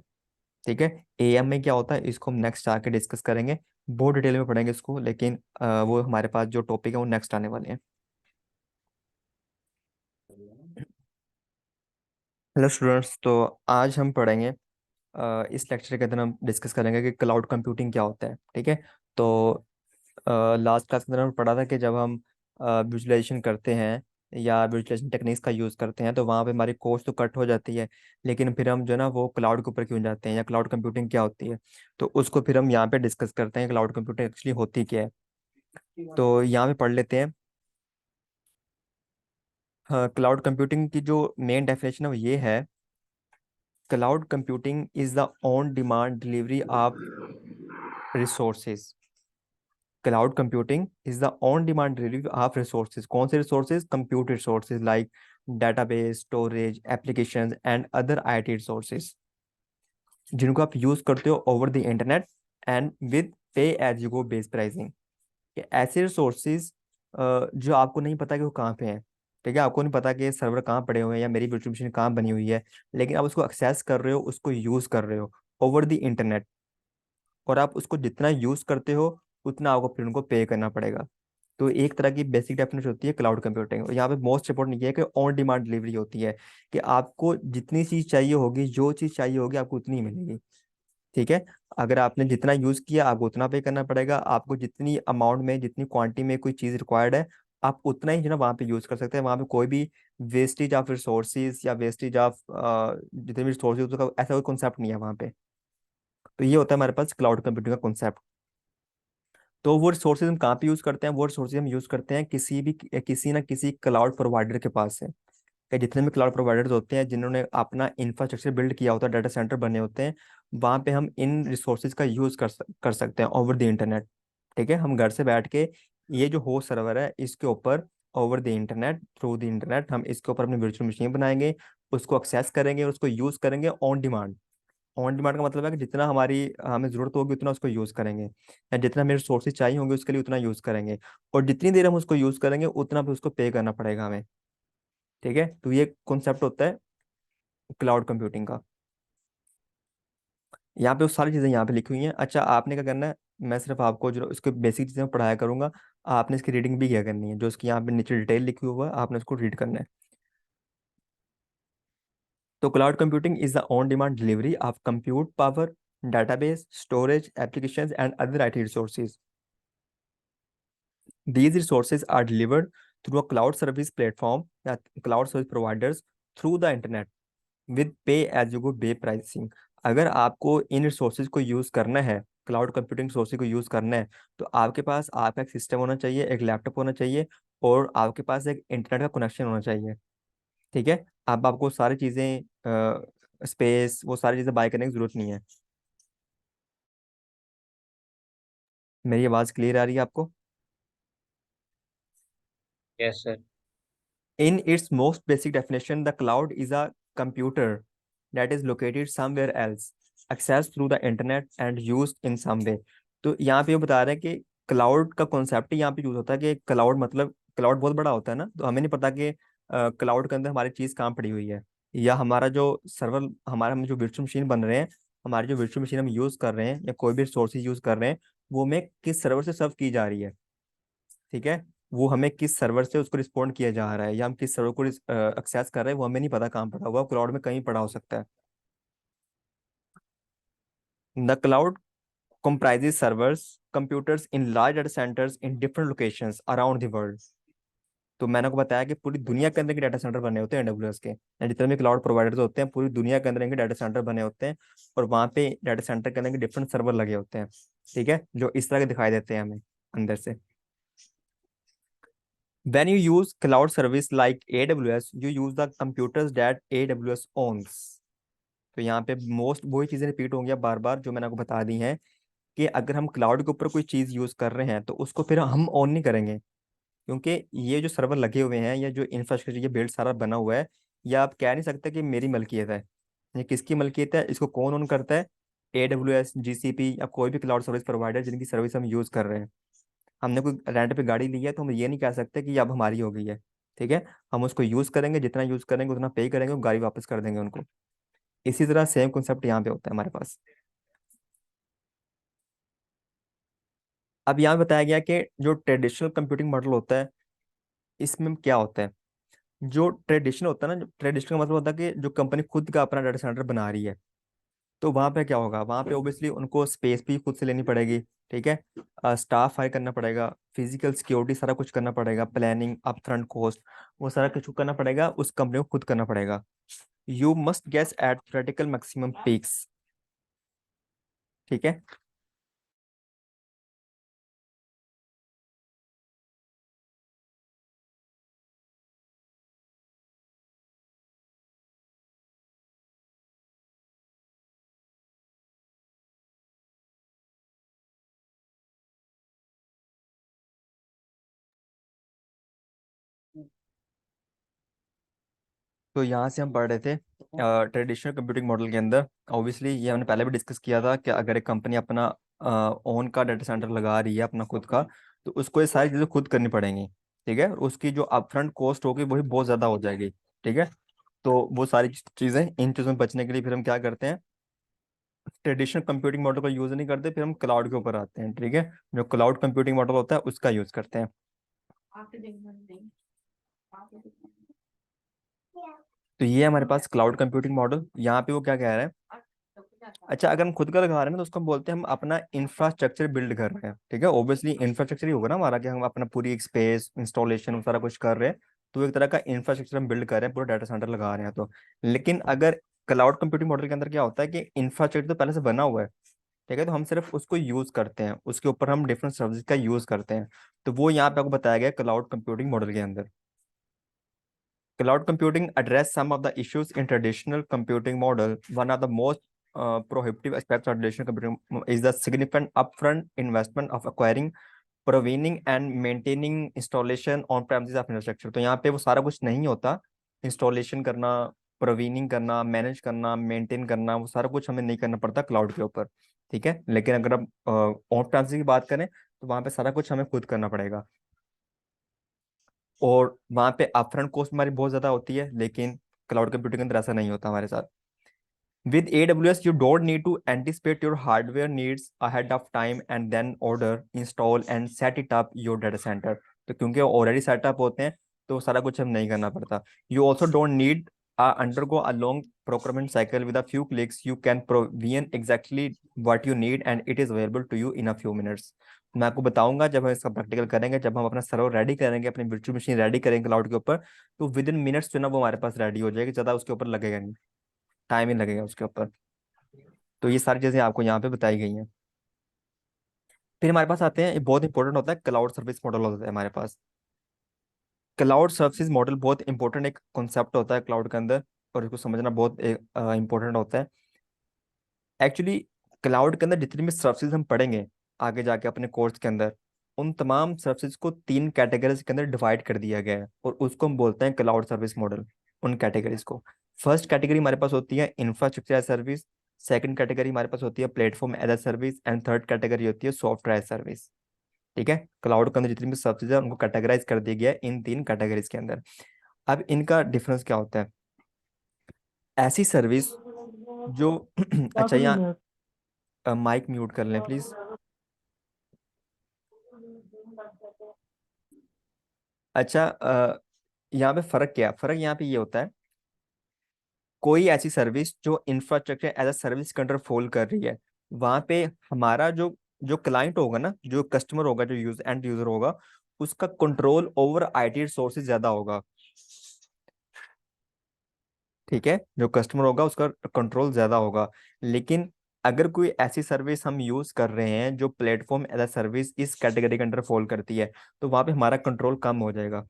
ठीक है, AMI क्या होता है इसको हम नेक्स्ट आके डिस्कस करेंगे, बहुत डिटेल में पढ़ेंगे इसको, लेकिन वो हमारे पास जो टॉपिक है वो नेक्स्ट आने वाले हैं। हेलो स्टूडेंट्स, तो आज हम पढ़ेंगे, इस लेक्चर के अंदर हम डिस्कस करेंगे कि क्लाउड कंप्यूटिंग क्या होता है। ठीक है, तो लास्ट क्लास के अंदर हमने पढ़ा था कि जब हम विजुअलाइजेशन करते हैं या विजुअलाइजेशन टेक्निक्स का यूज़ करते हैं तो वहाँ पे हमारी कॉस्ट तो कट हो जाती है, लेकिन फिर हम जो है ना वो क्लाउड के ऊपर क्यों जाते हैं, या क्लाउड कंप्यूटिंग क्या होती है। तो उसको फिर हम यहाँ पे डिस्कस करते हैं क्लाउड कंप्यूटिंग एक्चुअली होती क्या है। तो यहाँ पे पढ़ लेते हैं। क्लाउड कंप्यूटिंग की जो मेन डेफिनेशन है वो ये है, cloud computing is the on demand delivery of resources. Cloud computing is the on demand delivery of resources. कौन से resources, compute resources like database, storage, applications and other IT resources, जिनको आप use करते हो over the internet and with pay as you go base pricing. ऐसे resources जो आपको नहीं पता कि वो कहाँ पे हैं। ठीक है, आपको नहीं पता कि सर्वर कहाँ पड़े हुए हैं या मेरी वर्चुअल मशीन कहाँ बनी हुई है, लेकिन आप उसको एक्सेस कर रहे हो, उसको यूज कर रहे हो ओवर द इंटरनेट, और आप उसको जितना यूज करते हो उतना आपको फिर उनको पे करना पड़ेगा। तो एक तरह की बेसिक डेफिनेशन होती है क्लाउड कंप्यूटिंग। और यहाँ पे मोस्ट इंपॉर्टेंट ये है कि ऑन डिमांड डिलीवरी होती है, कि आपको जितनी चीज चाहिए होगी, जो चीज चाहिए होगी आपको उतनी ही मिलेगी। ठीक है, अगर आपने जितना यूज किया आपको उतना पे करना पड़ेगा। आपको जितनी अमाउंट में, जितनी क्वांटिटी में कोई चीज रिक्वायर्ड है, आप उतना ही जो ना वहाँ पे यूज कर सकते हैं। वहाँ पे कोई भी वेस्टेज ऑफ रिसोर्सेज या वेस्टेज ऑफ जितने भी रिसोर्सेज, उसका ऐसा कोई कॉन्सेप्ट नहीं है वहाँ पे। तो ये होता है हमारे पास क्लाउड कंप्यूटिंग का कॉन्सेप्ट। तो वो रिसोर्सेज हम कहाँ पे यूज करते हैं, वो रिसोर्सेज हम यूज करते हैं किसी ना किसी क्लाउड प्रोवाइडर के पास है। कि जितने भी क्लाउड प्रोवाइडर्स होते हैं जिन्होंने अपना इंफ्रास्ट्रक्चर बिल्ड किया होता है, डाटा सेंटर बने होते हैं, वहाँ पे हम इन रिसोर्सेज का यूज कर सकते हैं ओवर द इंटरनेट। ठीक है, हम घर से बैठ के ये जो होस्ट सर्वर है इसके ऊपर over the internet, through the internet हम इसके ऊपर अपनी वर्चुअल मशीन बनाएंगे, उसको एक्सेस करेंगे और उसको यूज करेंगे ऑन डिमांड। ऑन डिमांड का मतलब है कि जितना हमारी हमें जरूरत होगी उतना उसको यूज करेंगे, या जितना हमें रिसोर्सेज चाहिए होंगे उसके लिए उतना यूज करेंगे, और जितनी देर हम उसको यूज करेंगे उतना भी उसको पे करना पड़ेगा हमें। ठीक है, तो ये कॉन्सेप्ट होता है क्लाउड कंप्यूटिंग का। यहाँ पे वो सारी चीजें यहाँ पे लिखी हुई हैं। अच्छा, आपने क्या करना है, मैं सिर्फ आपको जो इसके बेसिक चीजें पढ़ाया करूंगा, आपने इसकी रीडिंग भी क्या करनी है, जो इसकी यहाँ पे नीचे डिटेल लिखी हुआ है आपने उसको रीड करना है। तो cloud computing is the on demand delivery of compute power, database, storage, applications, and other IT resources. These resources are delivered through a cloud service platform that cloud service providers through the internet with pay as you go pay pricing। अगर आपको इन resources को use करना है, cloud computing resources को use करना है, तो आपके पास आपका एक सिस्टम होना चाहिए, एक लैपटॉप होना चाहिए, और आपके पास एक इंटरनेट का कनेक्शन होना चाहिए। ठीक है। अब आपको सारी चीजें, स्पेस, वो सारी चीजें बाय करने की जरूरत नहीं है। मेरी आवाज क्लियर आ रही है आपको? Yes sir. In its most basic definition, the cloud is a computer that is located somewhere else, accessed through the internet and used in some way। तो यहाँ पे ये बता रहे हैं कि क्लाउड का कॉन्सेप्ट यहाँ पे यूज होता है कि क्लाउड मतलब क्लाउड बहुत बड़ा होता है ना, तो हमें नहीं पता कि क्लाउड के अंदर हमारी चीज कहाँ पड़ी हुई है, या हमारा जो सर्वर, हमारा हम जो वर्चुअल मशीन बन रहे हैं, हमारी जो वर्चुअल मशीन हम यूज कर रहे हैं या कोई भी रिसोर्सेज यूज कर रहे हैं, वो हमें किस सर्वर से सर्व की जा रही है। ठीक है। वो हमें किस सर्वर से उसको रिस्पॉन्ड किया जा रहा है, या हम किस सर्वर को एक्सेस कर रहे हैं, वो हमें नहीं पता कहाँ पड़ा हुआ, क्लाउड में कहीं पड़ा हो सकता है। The cloud comprises servers computers in large data centers in different locations around the world। तो मैंने आपको बताया कि पूरी दुनिया के अंदर के डाटा सेंटर बने होते हैं एडब्ल्यूएस के, या जितने भी क्लाउड प्रोवाइडर्स होते हैं पूरी दुनिया के अंदर इनके डाटा सेंटर बने होते हैं, और वहाँ पे डाटा सेंटर के अंदर के डिफरेंट सर्वर लगे होते हैं। ठीक है, जो इस तरह के दिखाई देते हैं हमें अंदर से। When you use cloud service like AWS, you use the computers that AWS owns। तो यहाँ पे मोस्ट वही चीजें रिपीट होंगी बार बार जो मैंने आपको बता दी हैं, कि अगर हम क्लाउड के ऊपर कोई चीज यूज कर रहे हैं तो उसको फिर हम ऑन नहीं करेंगे, क्योंकि ये जो सर्वर लगे हुए हैं या जो इंफ्रास्ट्रक्चर ये बिल्ड सारा बना हुआ है, या आप कह नहीं सकते कि मेरी मलकियत है। ये किसकी मलकियत है, इसको कौन ऑन करता है? AWS, GCP या कोई भी क्लाउड सर्विस प्रोवाइडर जिनकी सर्विस हम यूज कर रहे हैं। हमने कोई रेंट पे गाड़ी ली है तो हम ये नहीं कह सकते कि ये अब हमारी हो गई है। ठीक है। हम उसको यूज करेंगे, जितना यूज करेंगे उतना पे करेंगे, और गाड़ी वापस कर देंगे उनको। इसी तरह सेम कॉन्सेप्ट यहाँ पे होता है हमारे पास। अब यहाँ बताया गया कि जो ट्रेडिशनल कंप्यूटिंग मॉडल होता है, इसमें क्या होता है? जो ट्रेडिशनल होता है ना, ट्रेडिशनल का मतलब होता है कि जो कंपनी खुद का अपना डाटा सेंटर बना रही है, तो वहां पे क्या होगा, वहां पे ऑब्वियसली उनको स्पेस भी खुद से लेनी पड़ेगी। ठीक है। स्टाफ हायर करना पड़ेगा, फिजिकल सिक्योरिटी सारा कुछ करना पड़ेगा, प्लानिंग, अपफ्रंट कॉस्ट, वो सारा कुछ करना पड़ेगा, उस कंपनी को खुद करना पड़ेगा। You must guess at theoretical maximum peaks. ठीक है। तो यहाँ से हम पढ़ रहे थे ट्रेडिशनल कंप्यूटिंग मॉडल के अंदर। ऑब्वियसली ये हमने पहले भी डिस्कस किया था कि अगर एक कंपनी अपना ओन का डाटा सेंटर लगा रही है अपना खुद का, तो उसको ये सारी चीज़ें खुद करनी पड़ेंगी। ठीक है। और उसकी जो अपफ्रंट कॉस्ट होगी वही बहुत ज़्यादा हो जाएगी। ठीक है। तो वो सारी चीज़ें, इन चीज़ों में बचने के लिए फिर हम क्या करते हैं, ट्रेडिशनल कंप्यूटिंग मॉडल का यूज़ नहीं करते, फिर हम क्लाउड के ऊपर आते हैं। ठीक है। जो क्लाउड कंप्यूटिंग मॉडल होता है उसका यूज़ करते हैं। तो ये है हमारे पास क्लाउड कंप्यूटिंग मॉडल। यहाँ पे वो क्या कह रहा है, अच्छा अगर हम खुद का लगा रहे हैं ना, तो उसको हम बोलते हैं हम अपना इंफ्रास्ट्रक्चर बिल्ड कर रहे हैं। ठीक है। ऑब्वियसली इंफ्रास्ट्रक्चर ही होगा ना हमारा, कि हम अपना पूरी एक स्पेस इंस्टॉलेशन सारा कुछ कर रहे हैं, तो एक तरह का इंफ्रास्ट्रक्चर हम बिल्ड कर रहे हैं, पूरा डाटा सेंटर लगा रहे हैं तो। लेकिन अगर क्लाउड कंप्यूटिंग मॉडल के अंदर क्या होता है कि इंफ्रास्ट्रक्चर तो पहले से बना हुआ है। ठीक है। तो हम सिर्फ उसको यूज करते हैं, उसके ऊपर हम डिफरेंट सर्विस का यूज करते हैं। तो वो यहाँ पे आपको बताया गया क्लाउड कंप्यूटिंग मॉडल के अंदर। Cloud computing address some of the issues in traditional computing model. One of the most prohibitive aspects of traditional computing is the significant upfront investment of acquiring, provisioning and maintaining installation on premises of infrastructure। तो यहाँ पे वो सारा कुछ नहीं होता, installation करना, प्रोविनिंग करना, मैनेज करना, मेंटेन करना, वो सारा कुछ हमें नहीं करना पड़ता क्लाउड के ऊपर। ठीक है। लेकिन अगर हम ऑन प्रेमिसेस की बात करें, तो वहाँ पे सारा कुछ हमें खुद करना पड़ेगा, और वहां पे अपफ्रंट कॉस्ट हमारी बहुत ज्यादा होती है, लेकिन क्लाउड कंप्यूटिंग के अंदर ऐसा नहीं होता हमारे साथ। With AWS, you don't need to anticipate your hardware needs ahead of time and then order, install and set it up your data center। तो क्योंकि वो ऑलरेडी सेटअप होते हैं, तो सारा कुछ हम नहीं करना पड़ता। You also don't need undergo a long procurement cycle। With a few clicks, you can provision exactly what you need and it is available to you in a few minutes। मैं आपको बताऊंगा जब हम इसका प्रैक्टिकल करेंगे, जब हम अपना सर्वर रेडी करेंगे, अपनी वर्चुअल मशीन रेडी करेंगे क्लाउड के ऊपर, तो विद इन मिनट्स जो ना वो हमारे पास रेडी हो जाएगी, ज़्यादा उसके ऊपर लगेगा नहीं, टाइम ही लगेगा उसके ऊपर। तो ये सारी चीजें आपको यहाँ पे बताई गई हैं। फिर हमारे पास आते हैं, ये बहुत इंपॉर्टेंट होता है, क्लाउड सर्विस मॉडल होता है हमारे पास। क्लाउड सर्विस मॉडल बहुत इंपॉर्टेंट एक कॉन्सेप्ट होता है क्लाउड के अंदर, और इसको समझना बहुत इंपॉर्टेंट होता है। एक्चुअली क्लाउड के अंदर जितनी भी सर्विसेज हम पढ़ेंगे आगे जाके अपने कोर्स के अंदर, उन तमाम सर्विसेज को 3 कैटेगरीज के अंदर डिवाइड कर दिया गया है, और उसको हम बोलते हैं क्लाउड सर्विस मॉडल। उन कैटेगरीज को, फर्स्ट कैटेगरी हमारे पास होती है infrastructure as service, second category हमारे पास होती है platform as a service, and third category होती है सॉफ्टवेयर एज सर्विस। ठीक है, क्लाउड के अंदर जितनी भी सर्विसेज है उनको कैटेगराइज कर दिया गया है इन 3 कैटेगरीज के अंदर। अब इनका डिफरेंस क्या होता है? ऐसी सर्विस जो अच्छा, यहाँ माइक म्यूट कर लें प्लीज। अच्छा, यहाँ पे फर्क क्या है? फर्क यहाँ पे ये होता है, कोई ऐसी सर्विस जो इंफ्रास्ट्रक्चर एज अ सर्विस के अंडर फॉल कर रही है, वहां पे हमारा जो जो क्लाइंट होगा ना, जो कस्टमर होगा, जो एंड यूजर होगा, उसका कंट्रोल ओवर आईटी रिसोर्सेज ज्यादा होगा। ठीक है, जो कस्टमर होगा उसका कंट्रोल ज्यादा होगा। लेकिन अगर कोई ऐसी सर्विस हम यूज कर रहे हैं जो प्लेटफॉर्म एज अ सर्विस इस कैटेगरी के अंडर फॉल करती है, तो वहां पे हमारा कंट्रोल कम हो जाएगा।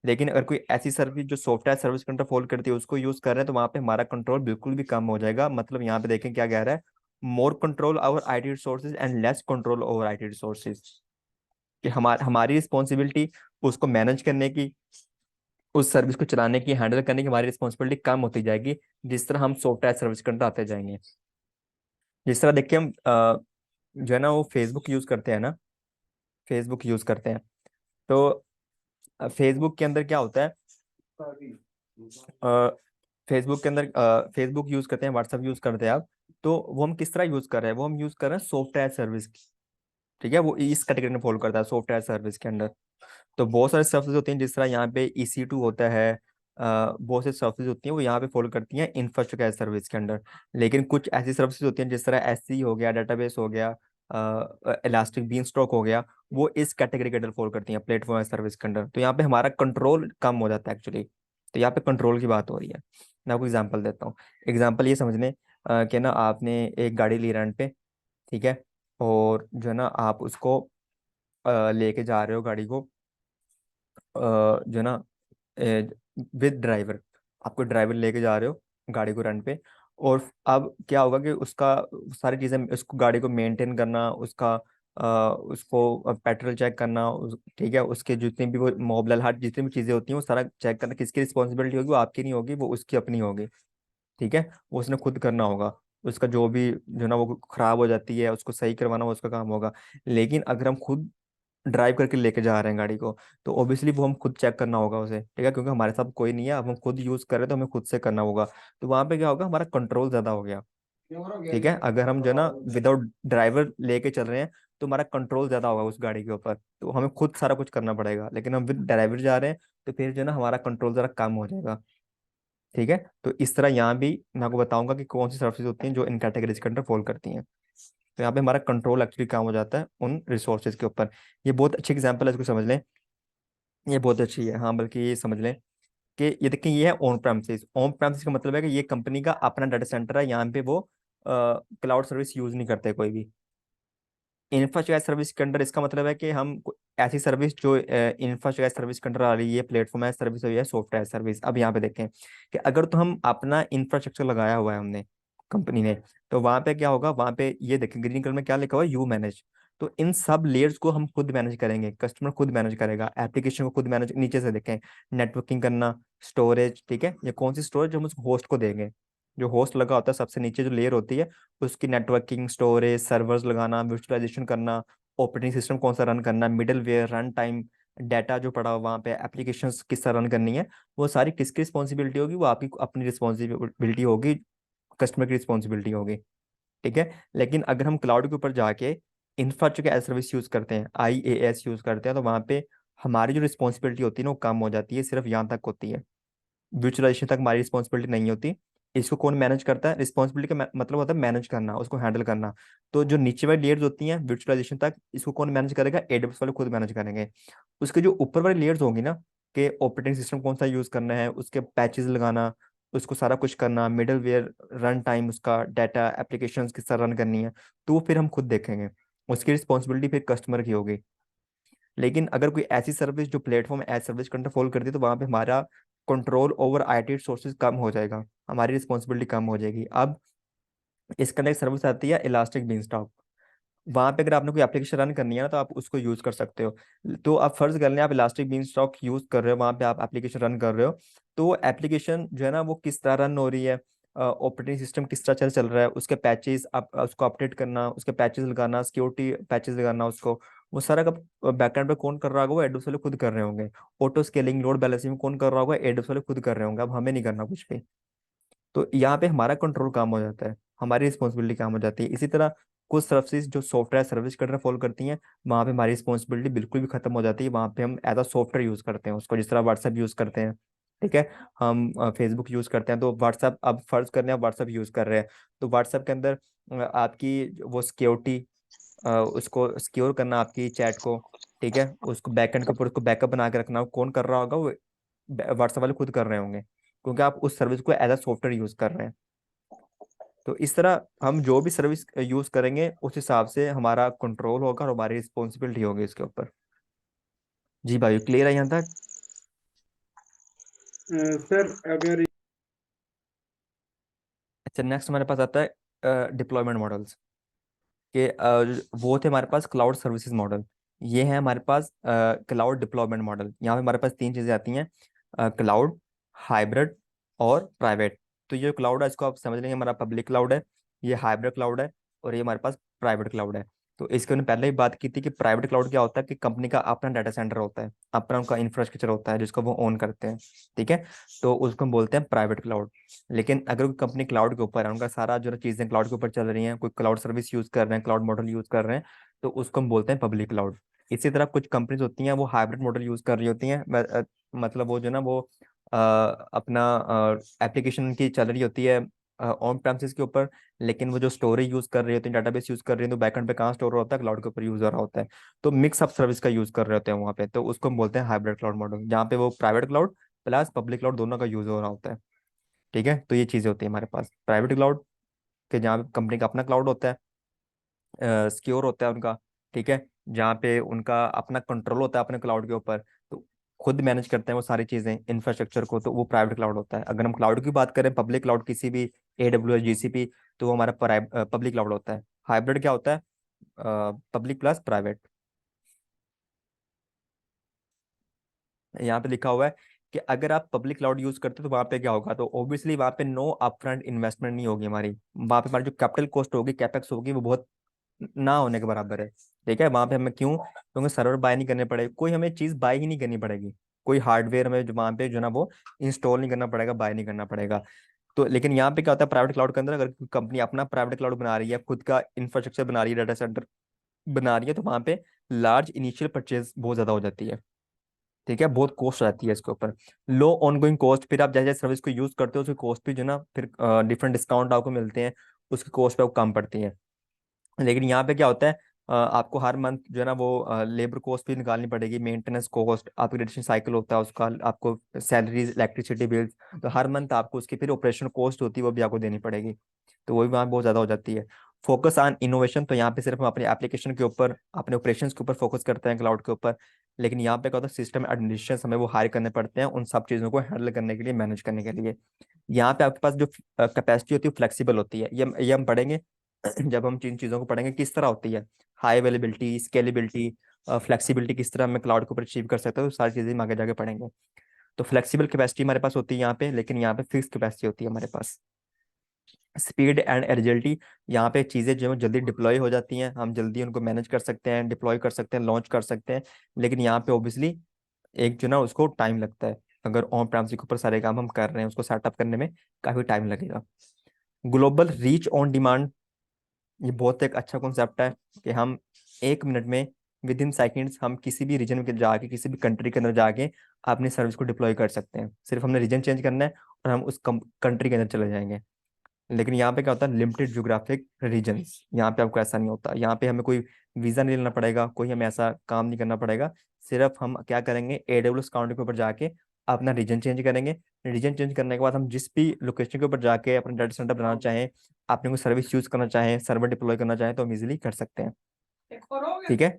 लेकिन अगर कोई ऐसी सर्विस जो सॉफ्टवेयर सर्विस के अंडर फॉल करती है उसको यूज कर रहे हैं, तो वहां पे हमारा कंट्रोल बिल्कुल भी कम हो जाएगा। मतलब यहाँ पे देखें क्या कह रहा है, more control over IT resources and less control over IT resources. कि हमारी रिस्पॉन्सिबिलिटी उसको मैनेज करने की, उस सर्विस को चलाने की, हैंडल करने की हमारी रिस्पॉन्सिबिलिटी कम होती जाएगी, जिस तरह हम सॉफ्टवेयर सर्विस के अंदर आते जाएंगे। जिस तरह देखिए हम जो है ना वो फेसबुक यूज करते हैं ना, फेसबुक यूज करते हैं, तो फेसबुक के अंदर क्या होता है, फेसबुक के अंदर फेसबुक यूज करते हैं, व्हाट्सएप यूज करते हैं आप, तो वो हम किस तरह यूज कर रहे हैं? वो हम यूज कर रहे हैं सॉफ्टवेयर सर्विस। ठीक है, वो इस कैटेगरी में फॉलो करता है सॉफ्टवेयर सर्विस के अंदर। तो बहुत सारे सर्विसेज होती हैं, जिस तरह यहाँ पे EC2 होता है, बहुत से सर्विसेज होती हैं वो यहाँ पे फॉलो करती हैं इंफ्रास्ट्रक्चर सर्विस के अंडर। लेकिन कुछ ऐसी सर्विसेज होती हैं जिस तरह SC हो गया, डेटाबेस हो गया, इलास्टिक बीन स्टॉक हो गया, वो इस कैटेगरी के अंडर फॉलो करती हैं प्लेटफॉर्म सर्विस के अंडर। तो यहाँ पे हमारा कंट्रोल कम हो जाता है एक्चुअली। तो यहाँ पे कंट्रोल की बात हो रही है। मैं आपको एग्जाम्पल देता हूँ। एग्जाम्पल ये समझ लें कि ना आपने एक गाड़ी ली रेंट पे। ठीक है, और जो है ना आप उसको लेके जा रहे हो गाड़ी को, जो है ना विद ड्राइवर, आपको ड्राइवर लेके जा रहे हो गाड़ी को रेंट पे। और अब क्या होगा कि उसका सारी चीजें, उसको गाड़ी को मेंटेन करना, उसका उसको पेट्रोल चेक करना, ठीक है, उसके जितनी भी वो मोबिल हर जितनी भी चीजें होती हैं वो सारा चेक करना किसकी रिस्पॉन्सिबिलिटी होगी? वो आपकी नहीं होगी, वो उसकी अपनी होगी। ठीक है, वो उसने खुद करना होगा। उसका जो भी जो ना वो खराब हो जाती है उसको सही करवाना वो उसका काम होगा। लेकिन अगर हम खुद ड्राइव करके लेके जा रहे हैं गाड़ी को, तो ऑब्वियसली वो हम खुद चेक करना होगा उसे। ठीक है, क्योंकि हमारे साथ कोई नहीं है, अब हम खुद यूज कर रहे हैं तो हमें खुद से करना होगा। तो वहां पे क्या होगा, हमारा कंट्रोल ज्यादा हो गया। ठीक है, अगर हम जो है ना विदाउट ड्राइवर लेके चल रहे हैं, तो हमारा कंट्रोल ज्यादा होगा उस गाड़ी के ऊपर, तो हमें खुद सारा कुछ करना पड़ेगा। लेकिन हम विद ड्राइवर जा रहे हैं, तो फिर जो है ना हमारा कंट्रोल जरा कम हो जाएगा। ठीक है, तो इस तरह यहाँ भी मैं आपको बताऊंगा कि कौन सी सर्विसेज होती हैं जो इन कैटेगरीज के अंडर फॉल करती हैं। तो यहाँ पे हमारा कंट्रोल एक्चुअली काम हो जाता है उन रिसोर्सेज के ऊपर। ये बहुत अच्छी एग्जांपल है, इसको समझ लें। ये बहुत अच्छी है, हाँ, बल्कि ये समझ लें कि ये देखें, ये है ऑन प्रेमिसेस। ऑन प्रेमिसेस का मतलब है कि ये कंपनी का अपना डाटा सेंटर है, यहाँ पे वो क्लाउड सर्विस यूज नहीं करते कोई भी। इंफ्रास्ट्रक्चर सर्विस के अंडर इसका मतलब है कि हम ऐसी सर्विस जो इंफ्रास्ट्रक्चर सर्विस के अंडर आ रही है, प्लेटफॉर्म एज सर्विस हो या सॉफ्टवेयर सर्विस। अब यहाँ पे देखें कि अगर तो हम अपना इंफ्रास्ट्रक्चर लगाया हुआ है हमने, कंपनी ने, तो वहां पे क्या होगा, वहां पे ये देखें ग्रीन कलर में क्या लिखा हुआ है, यू मैनेज। तो इन सब लेयर्स को हम खुद मैनेज करेंगे, कस्टमर खुद मैनेज करेगा, एप्लीकेशन को खुद मैनेज। नीचे से देखें, नेटवर्किंग करना, स्टोरेज। ठीक है, ये कौन सी स्टोरेज? हम उस होस्ट को देंगे, जो होस्ट लगा होता है सबसे नीचे जो लेयर होती है, उसकी नेटवर्किंग, स्टोरेज, सर्वर्स लगाना, वर्चुअलाइजेशन करना, ऑपरेटिंग सिस्टम कौन सा रन करना, middleware, run time, data जो पड़ा हुआ वहाँ पे, एप्लीकेशन किस तरह रन करनी है, वो सारी किसकी रिस्पॉन्सिबिलिटी होगी? वो आपकी अपनी रिस्पॉन्सिबिलिटी होगी, कस्टमर की रिस्पॉन्सिबिलिटी होगी। ठीक है, लेकिन अगर हम क्लाउड के ऊपर जाके इंफ्रास्ट्रक्चर एज सर्विस यूज करते हैं, IaaS यूज करते हैं, तो वहाँ पे हमारी जो रिस्पॉन्सिबिलिटी होती है ना वो कम हो जाती है, सिर्फ यहाँ तक होती है। वर्चुअलाइजेशन तक हमारी रिस्पॉन्सिबिलिटी नहीं होती। इसको कौन मैनेज करता है? रिस्पॉन्सिबिलिटी का मतलब होता है मैनेज करना, उसको हैंडल करना। तो जो नीचे वाली लेयर्स होती हैं वर्चुअलाइजेशन तक, इसको कौन मैनेज करेगा? AWS वाले खुद मैनेज करेंगे। उसके जो ऊपर वाली लेयर्स होंगी ना, कि ऑपरेटिंग सिस्टम कौन सा यूज करना है, उसके पैचेस लगाना, उसको सारा कुछ करना, मिडल वेयर, रन टाइम, उसका डाटा एप्लीकेशंस किस तरह रन करनी है, तो वो फिर हम खुद देखेंगे। उसकी रिस्पॉन्सिबिलिटी फिर कस्टमर की होगी। लेकिन अगर कोई ऐसी सर्विस जो प्लेटफॉर्म एज सर्विस कंट्रोल करती है, तो वहां पे हमारा कंट्रोल ओवर आईटी सोर्सेज कम हो जाएगा, हमारी रिस्पॉन्सिबिलिटी कम हो जाएगी। अब इसके अंदर एक सर्विस आती है इलास्टिक बीनस्टॉक। वहां पे अगर आपने कोई एप्लीकेशन रन करनी है ना, तो आप उसको यूज कर सकते हो। तो आप फर्ज कर लें आप इलास्टिक बीन स्टॉक यूज कर रहे हो, वहां पे आप एप्लीकेशन रन कर रहे हो। तो एप्लीकेशन जो है ना वो किस तरह रन हो रही है, ऑपरेटिंग सिस्टम किस तरह चल रहा है, उसके पैचेस आप उसको अपडेट करना, उसके पैचेस लगाना, सिक्योरिटी पैचेस लगाना उसको, वो सारा का बैकएंड पे कौन कर रहा होगा, वो एडोस वाले खुद कर रहे होंगे। ऑटो स्केलिंग, लोड बैलेंसिंग कौन कर रहा होगा, एडोस वाले खुद कर रहे होंगे, अब हमें नहीं करना कुछ भी। तो यहाँ पे हमारा कंट्रोल काम हो जाता है, हमारी रिस्पॉन्सिबिलिटी काम हो जाती है। इसी तरह कुछ सर्विसेज जो सॉफ्टवेयर सर्विस करना फॉलो करती हैं, वहाँ पे हमारी रिस्पॉन्सिबिलिटी बिल्कुल भी खत्म हो जाती है। वहाँ पे हम एज अ सॉफ्टवेयर यूज करते हैं उसको, जिस तरह व्हाट्सएप यूज करते हैं। ठीक है, हम फेसबुक यूज करते हैं, तो व्हाट्सएप अब फर्ज करने आप व्हाट्सएप यूज कर रहे हैं, तो व्हाट्सएप के अंदर आपकी वो सिक्योरिटी, उसको सिक्योर करना आपकी चैट को। ठीक है, उसको बैकएंड के ऊपर उसको बैकअप बना के रखना, कौन कर रहा होगा, वो व्हाट्सएप वाले खुद कर रहे होंगे, क्योंकि आप उस सर्विस को एज अ सॉफ्टवेयर यूज कर रहे हैं। तो इस तरह हम जो भी सर्विस यूज करेंगे उस हिसाब से हमारा कंट्रोल होगा और हमारी रिस्पॉन्सिबिलिटी होगी इसके ऊपर। जी भाई, क्लियर है यहाँ तक? सर अगर अच्छा, नेक्स्ट हमारे पास आता है डिप्लॉयमेंट मॉडल्स के। वो थे हमारे पास क्लाउड सर्विसेज मॉडल। ये है हमारे पास क्लाउड डिप्लॉयमेंट मॉडल। यहाँ पे हमारे पास तीन चीजें आती हैं, क्लाउड, हाइब्रिड और प्राइवेट। तो ये क्लाउड है, इसको आप समझ लेंगे हमारा पब्लिक क्लाउड है, ये हाइब्रिड क्लाउड है, और ये हमारे पास प्राइवेट क्लाउड है। तो इसके हमने पहले ही बात की थी कि प्राइवेट क्लाउड क्या होता है, कि कंपनी का अपना डाटा सेंटर होता है, अपना उनका इंफ्रास्ट्रक्चर होता है जिसको वो ओन करते हैं। ठीक है, तो उसको हम बोलते हैं प्राइवेट क्लाउड। लेकिन अगर कोई कंपनी क्लाउड के ऊपर है, उनका सारा जो चीजें क्लाउड के ऊपर चल रही हैं, कोई क्लाउड सर्विस यूज कर रहे हैं, क्लाउड मॉडल यूज कर रहे हैं, तो उसको हम बोलते हैं पब्लिक क्लाउड। इसी तरह कुछ कंपनीज होती हैं वो हाइब्रिड मॉडल यूज कर रही होती हैं, मतलब वो जो ना वो अपना एप्लीकेशन की चल रही होती है ऑन प्रेमिसेस के ऊपर, लेकिन वो जो स्टोरेज यूज कर रही होती है, डाटाबेस यूज कर रही है, तो बैकएंड पे कहाँ स्टोर होता है, क्लाउड के ऊपर यूज हो रहा होता है। तो मिक्स अप सर्विस का यूज कर रहे होते हैं वहाँ पे, तो उसको हम बोलते हैं हाइब्रिड क्लाउड मॉडल, जहाँ पे वो private cloud plus public cloud दोनों का यूज हो रहा होता है। ठीक है, तो ये चीजें होती है हमारे पास प्राइवेट क्लाउड के, जहाँ पे कंपनी का अपना क्लाउड होता है, सिक्योर होता है उनका। ठीक है, जहाँ पे उनका अपना कंट्रोल होता है अपने क्लाउड के ऊपर, तो खुद मैनेज करते हैं वो सारी चीजें इंफ्रास्ट्रक्चर को, तो वो प्राइवेट क्लाउड होता है। अगर हम क्लाउड की बात करें, पब्लिक क्लाउड किसी भी AWS, GCP, तो वो हमारा पब्लिक क्लाउड होता है। हाइब्रिड क्या होता है, पब्लिक प्लस प्राइवेट। यहाँ पे लिखा हुआ है कि अगर आप पब्लिक क्लाउड यूज करते हो तो वहाँ पे क्या होगा, तो ऑब्वियसली वहाँ पे नो अपफ्रंट इन्वेस्टमेंट नहीं होगी हमारी। वहाँ पे हमारी जो कैपिटल कॉस्ट होगी, कैपेक्स होगी, वो बहुत ना होने के बराबर है। ठीक है, वहां पे हमें क्यों, क्योंकि सर्वर बाय नहीं करने पड़ेगा, कोई हमें चीज बाय ही नहीं करनी पड़ेगी, कोई हार्डवेयर हमें जो वहां पे जो ना वो इंस्टॉल नहीं करना पड़ेगा, बाय नहीं करना पड़ेगा। तो लेकिन यहाँ पे क्या होता है, प्राइवेट क्लाउड के अंदर अगर कंपनी अपना प्राइवेट क्लाउड बना रही है, खुद का इंफ्रास्ट्रक्चर बना रही है, डाटा सेंटर बना रही है, तो वहां पे लार्ज इनिशियल परचेज बहुत ज्यादा हो जाती है। ठीक है, बहुत कॉस्ट आती है इसके ऊपर, लो ऑनगोइंग कॉस्ट। फिर आप जैसे जैसे सर्विस को यूज करते हो उसकी कॉस्ट भी जो ना फिर डिफरेंट डिस्काउंट आपको मिलते हैं, उसकी कॉस्ट पे आपको कम पड़ती है। लेकिन यहाँ पे क्या होता है, आपको हर मंथ जो है ना वो लेबर कॉस्ट भी निकालनी पड़ेगी, मेंटेनेंस कॉस्ट, आपका रिलेशन साइकिल होता है उसका, आपको सैलरीज, इलेक्ट्रिसिटी बिल्स, तो हर मंथ आपको उसकी फिर ऑपरेशन कॉस्ट होती है, वो भी आपको देनी पड़ेगी। तो वो भी वहाँ बहुत ज़्यादा हो जाती है। फोकस ऑन इनोवेशन, तो यहाँ पे सिर्फ हम अपने एप्लीकेशन के ऊपर, अपने ऑपरेशंस के ऊपर फोकस करते हैं क्लाउड के ऊपर। लेकिन यहाँ पे क्या होता है, सिस्टम एडमिनिस्ट्रेशन हमें वो हायर करने पड़ते हैं उन सब चीज़ों को हैंडल करने के लिए, मैनेज करने के लिए। यहाँ पे आपके पास जो कैपेसिटी होती है फ्लेक्सिबल होती है, ये हम पढ़ेंगे जब हम जिन चीज़ों को पढ़ेंगे किस तरह होती है, हाई अवेलेबिलिटी, स्केलेबिलिटी, फ्लेक्सिबिलिटी किस तरह हम क्लाउड के ऊपर अचीव कर सकते हैं, तो सारी चीज़ें हम आगे जाके पढ़ेंगे। तो फ्लेक्सिबल कैपेसिटी हमारे पास होती है यहाँ पे, लेकिन यहाँ पे फिक्स कैपेसिटी होती है हमारे पास। स्पीड एंड एजिलिटी, यहाँ पे चीज़ें जो हैं जल्दी डिप्लॉय हो जाती हैं, हम जल्दी उनको मैनेज कर सकते हैं, डिप्लॉय कर सकते हैं, लॉन्च कर सकते हैं। लेकिन यहाँ पे ऑब्वियसली एक जो ना उसको टाइम लगता है, अगर ऑन प्रेमिस के ऊपर सारे काम हम कर रहे हैं, उसको सेटअप करने में काफ़ी टाइम लगेगा। ग्लोबल रीच ऑन डिमांड, ये बहुत एक अच्छा कॉन्सेप्ट है कि हम 1 मिनट में, विद इन सेकेंड्स, हम किसी भी रीजन में जाके, किसी भी कंट्री के अंदर जाके अपनी सर्विस को डिप्लॉय कर सकते हैं। सिर्फ हमने रीजन चेंज करना है और हम उस कंट्री के अंदर चले जाएंगे। लेकिन यहाँ पे क्या होता है, लिमिटेड ज्योग्राफिक रीजन्स, यहाँ पे आपको ऐसा नहीं होता, यहाँ पे हमें कोई वीज़ा नहीं लेना पड़ेगा, कोई हमें ऐसा काम नहीं करना पड़ेगा। सिर्फ हम क्या करेंगे, AWS काउंटर के ऊपर जाके अपना रीजन चेंज करेंगे। रीजन चेंज करने के बाद हम जिस भी लोकेशन के ऊपर जाके अपना डाटा सेंटर बनाना चाहें, आपने कोई सर्विस यूज करना चाहें, सर्वर डिप्लॉय करना चाहें, तो हम इजीली कर सकते हैं। ठीक है।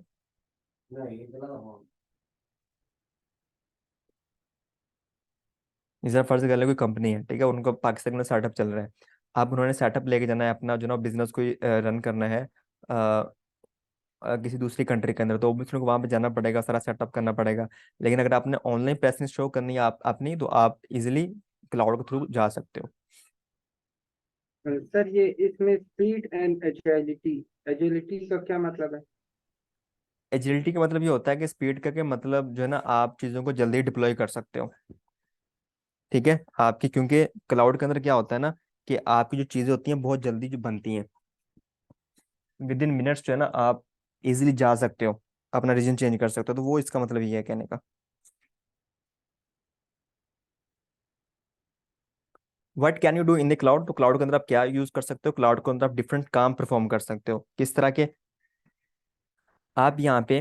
जरा फर्ज कर ले कोई कंपनी है, ठीक है, उनको पाकिस्तान में स्टार्टअप चल रहा है। अब उन्होंने सेटअप लेके जाना है अपना, जो ना बिजनेस को रन करना है किसी दूसरी कंट्री के अंदर, तो ऑब्वियसली उनको वहां पे जाना पड़ेगा, सारा सेटअप करना पड़ेगा। लेकिन अगर आपने ऑनलाइन प्रेजेंस शो करनी है आप अपनी, तो आप इजिली क्लाउड के थ्रू जा सकते हो। सर ये इसमें स्पीड एंड एजिलिटी, एजिलिटी का क्या मतलब है? एजिलिटी का मतलब ये होता है कि स्पीड का के मतलब जो है ना, आप चीज़ों को जल्दी डिप्लॉय कर सकते हो। ठीक है, आपकी क्योंकि क्लाउड के अंदर क्या होता है ना, कि आपकी जो चीज़ें होती हैं बहुत जल्दी जो बनती हैं, विद इन मिनट्स जो है ना, आप इजिली जा सकते हो, अपना रीजन चेंज कर सकते हो। तो वो इसका मतलब ये है कहने का। What can you do in the cloud, तो क्लाउड के अंदर आप क्या यूज कर सकते हो, क्लाउड के अंदर आप डिफरेंट काम परफॉर्म कर सकते हो। किस तरह के? आप यहाँ पे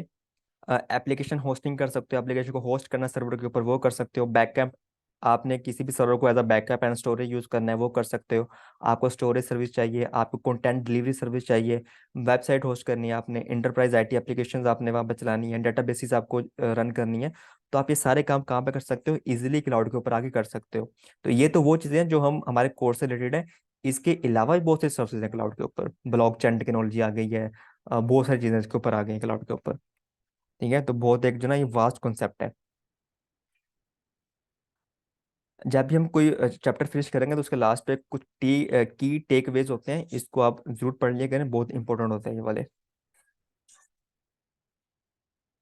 एप्लीकेशन होस्टिंग कर सकते हो, एप्लीकेशन को होस्ट करना सर्वर के ऊपर, वो कर सकते हो। बैकअप, आपने किसी भी सर्वर को as a backup and storage use करना है, वो कर सकते हो। आपको स्टोरेज सर्विस चाहिए, आपको कंटेंट डिलीवरी सर्विस चाहिए, वेबसाइट होस्ट करनी है आपने, इंटरप्राइज आईटी एप्लीकेशंस आपने वहाँ पर चलानी है, डेटाबेसेस आपको रन करनी है, तो आप ये सारे काम कहाँ पे कर सकते हो, इजिली क्लाउड के ऊपर आके कर सकते हो। तो ये तो वो चीज़ें हैं जो हम हमारे कोर्स से रिलेटेड है। इसके अलावा भी बहुत से सर्विसेज हैं क्लाउड के ऊपर, ब्लॉकचेन टेक्नोलॉजी आ गई है, बहुत सारी चीज़ें इसके ऊपर आ गई हैं क्लाउड के ऊपर। ठीक है, तो बहुत एक जो ना ये वास्ट कॉन्सेप्ट है। जब भी हम कोई चैप्टर फिनिश करेंगे तो उसके लास्ट पे कुछ की टेक अवेज होते हैं, इसको आप जरूर पढ़ लिया करें, बहुत इंपॉर्टेंट होते हैं ये वाले।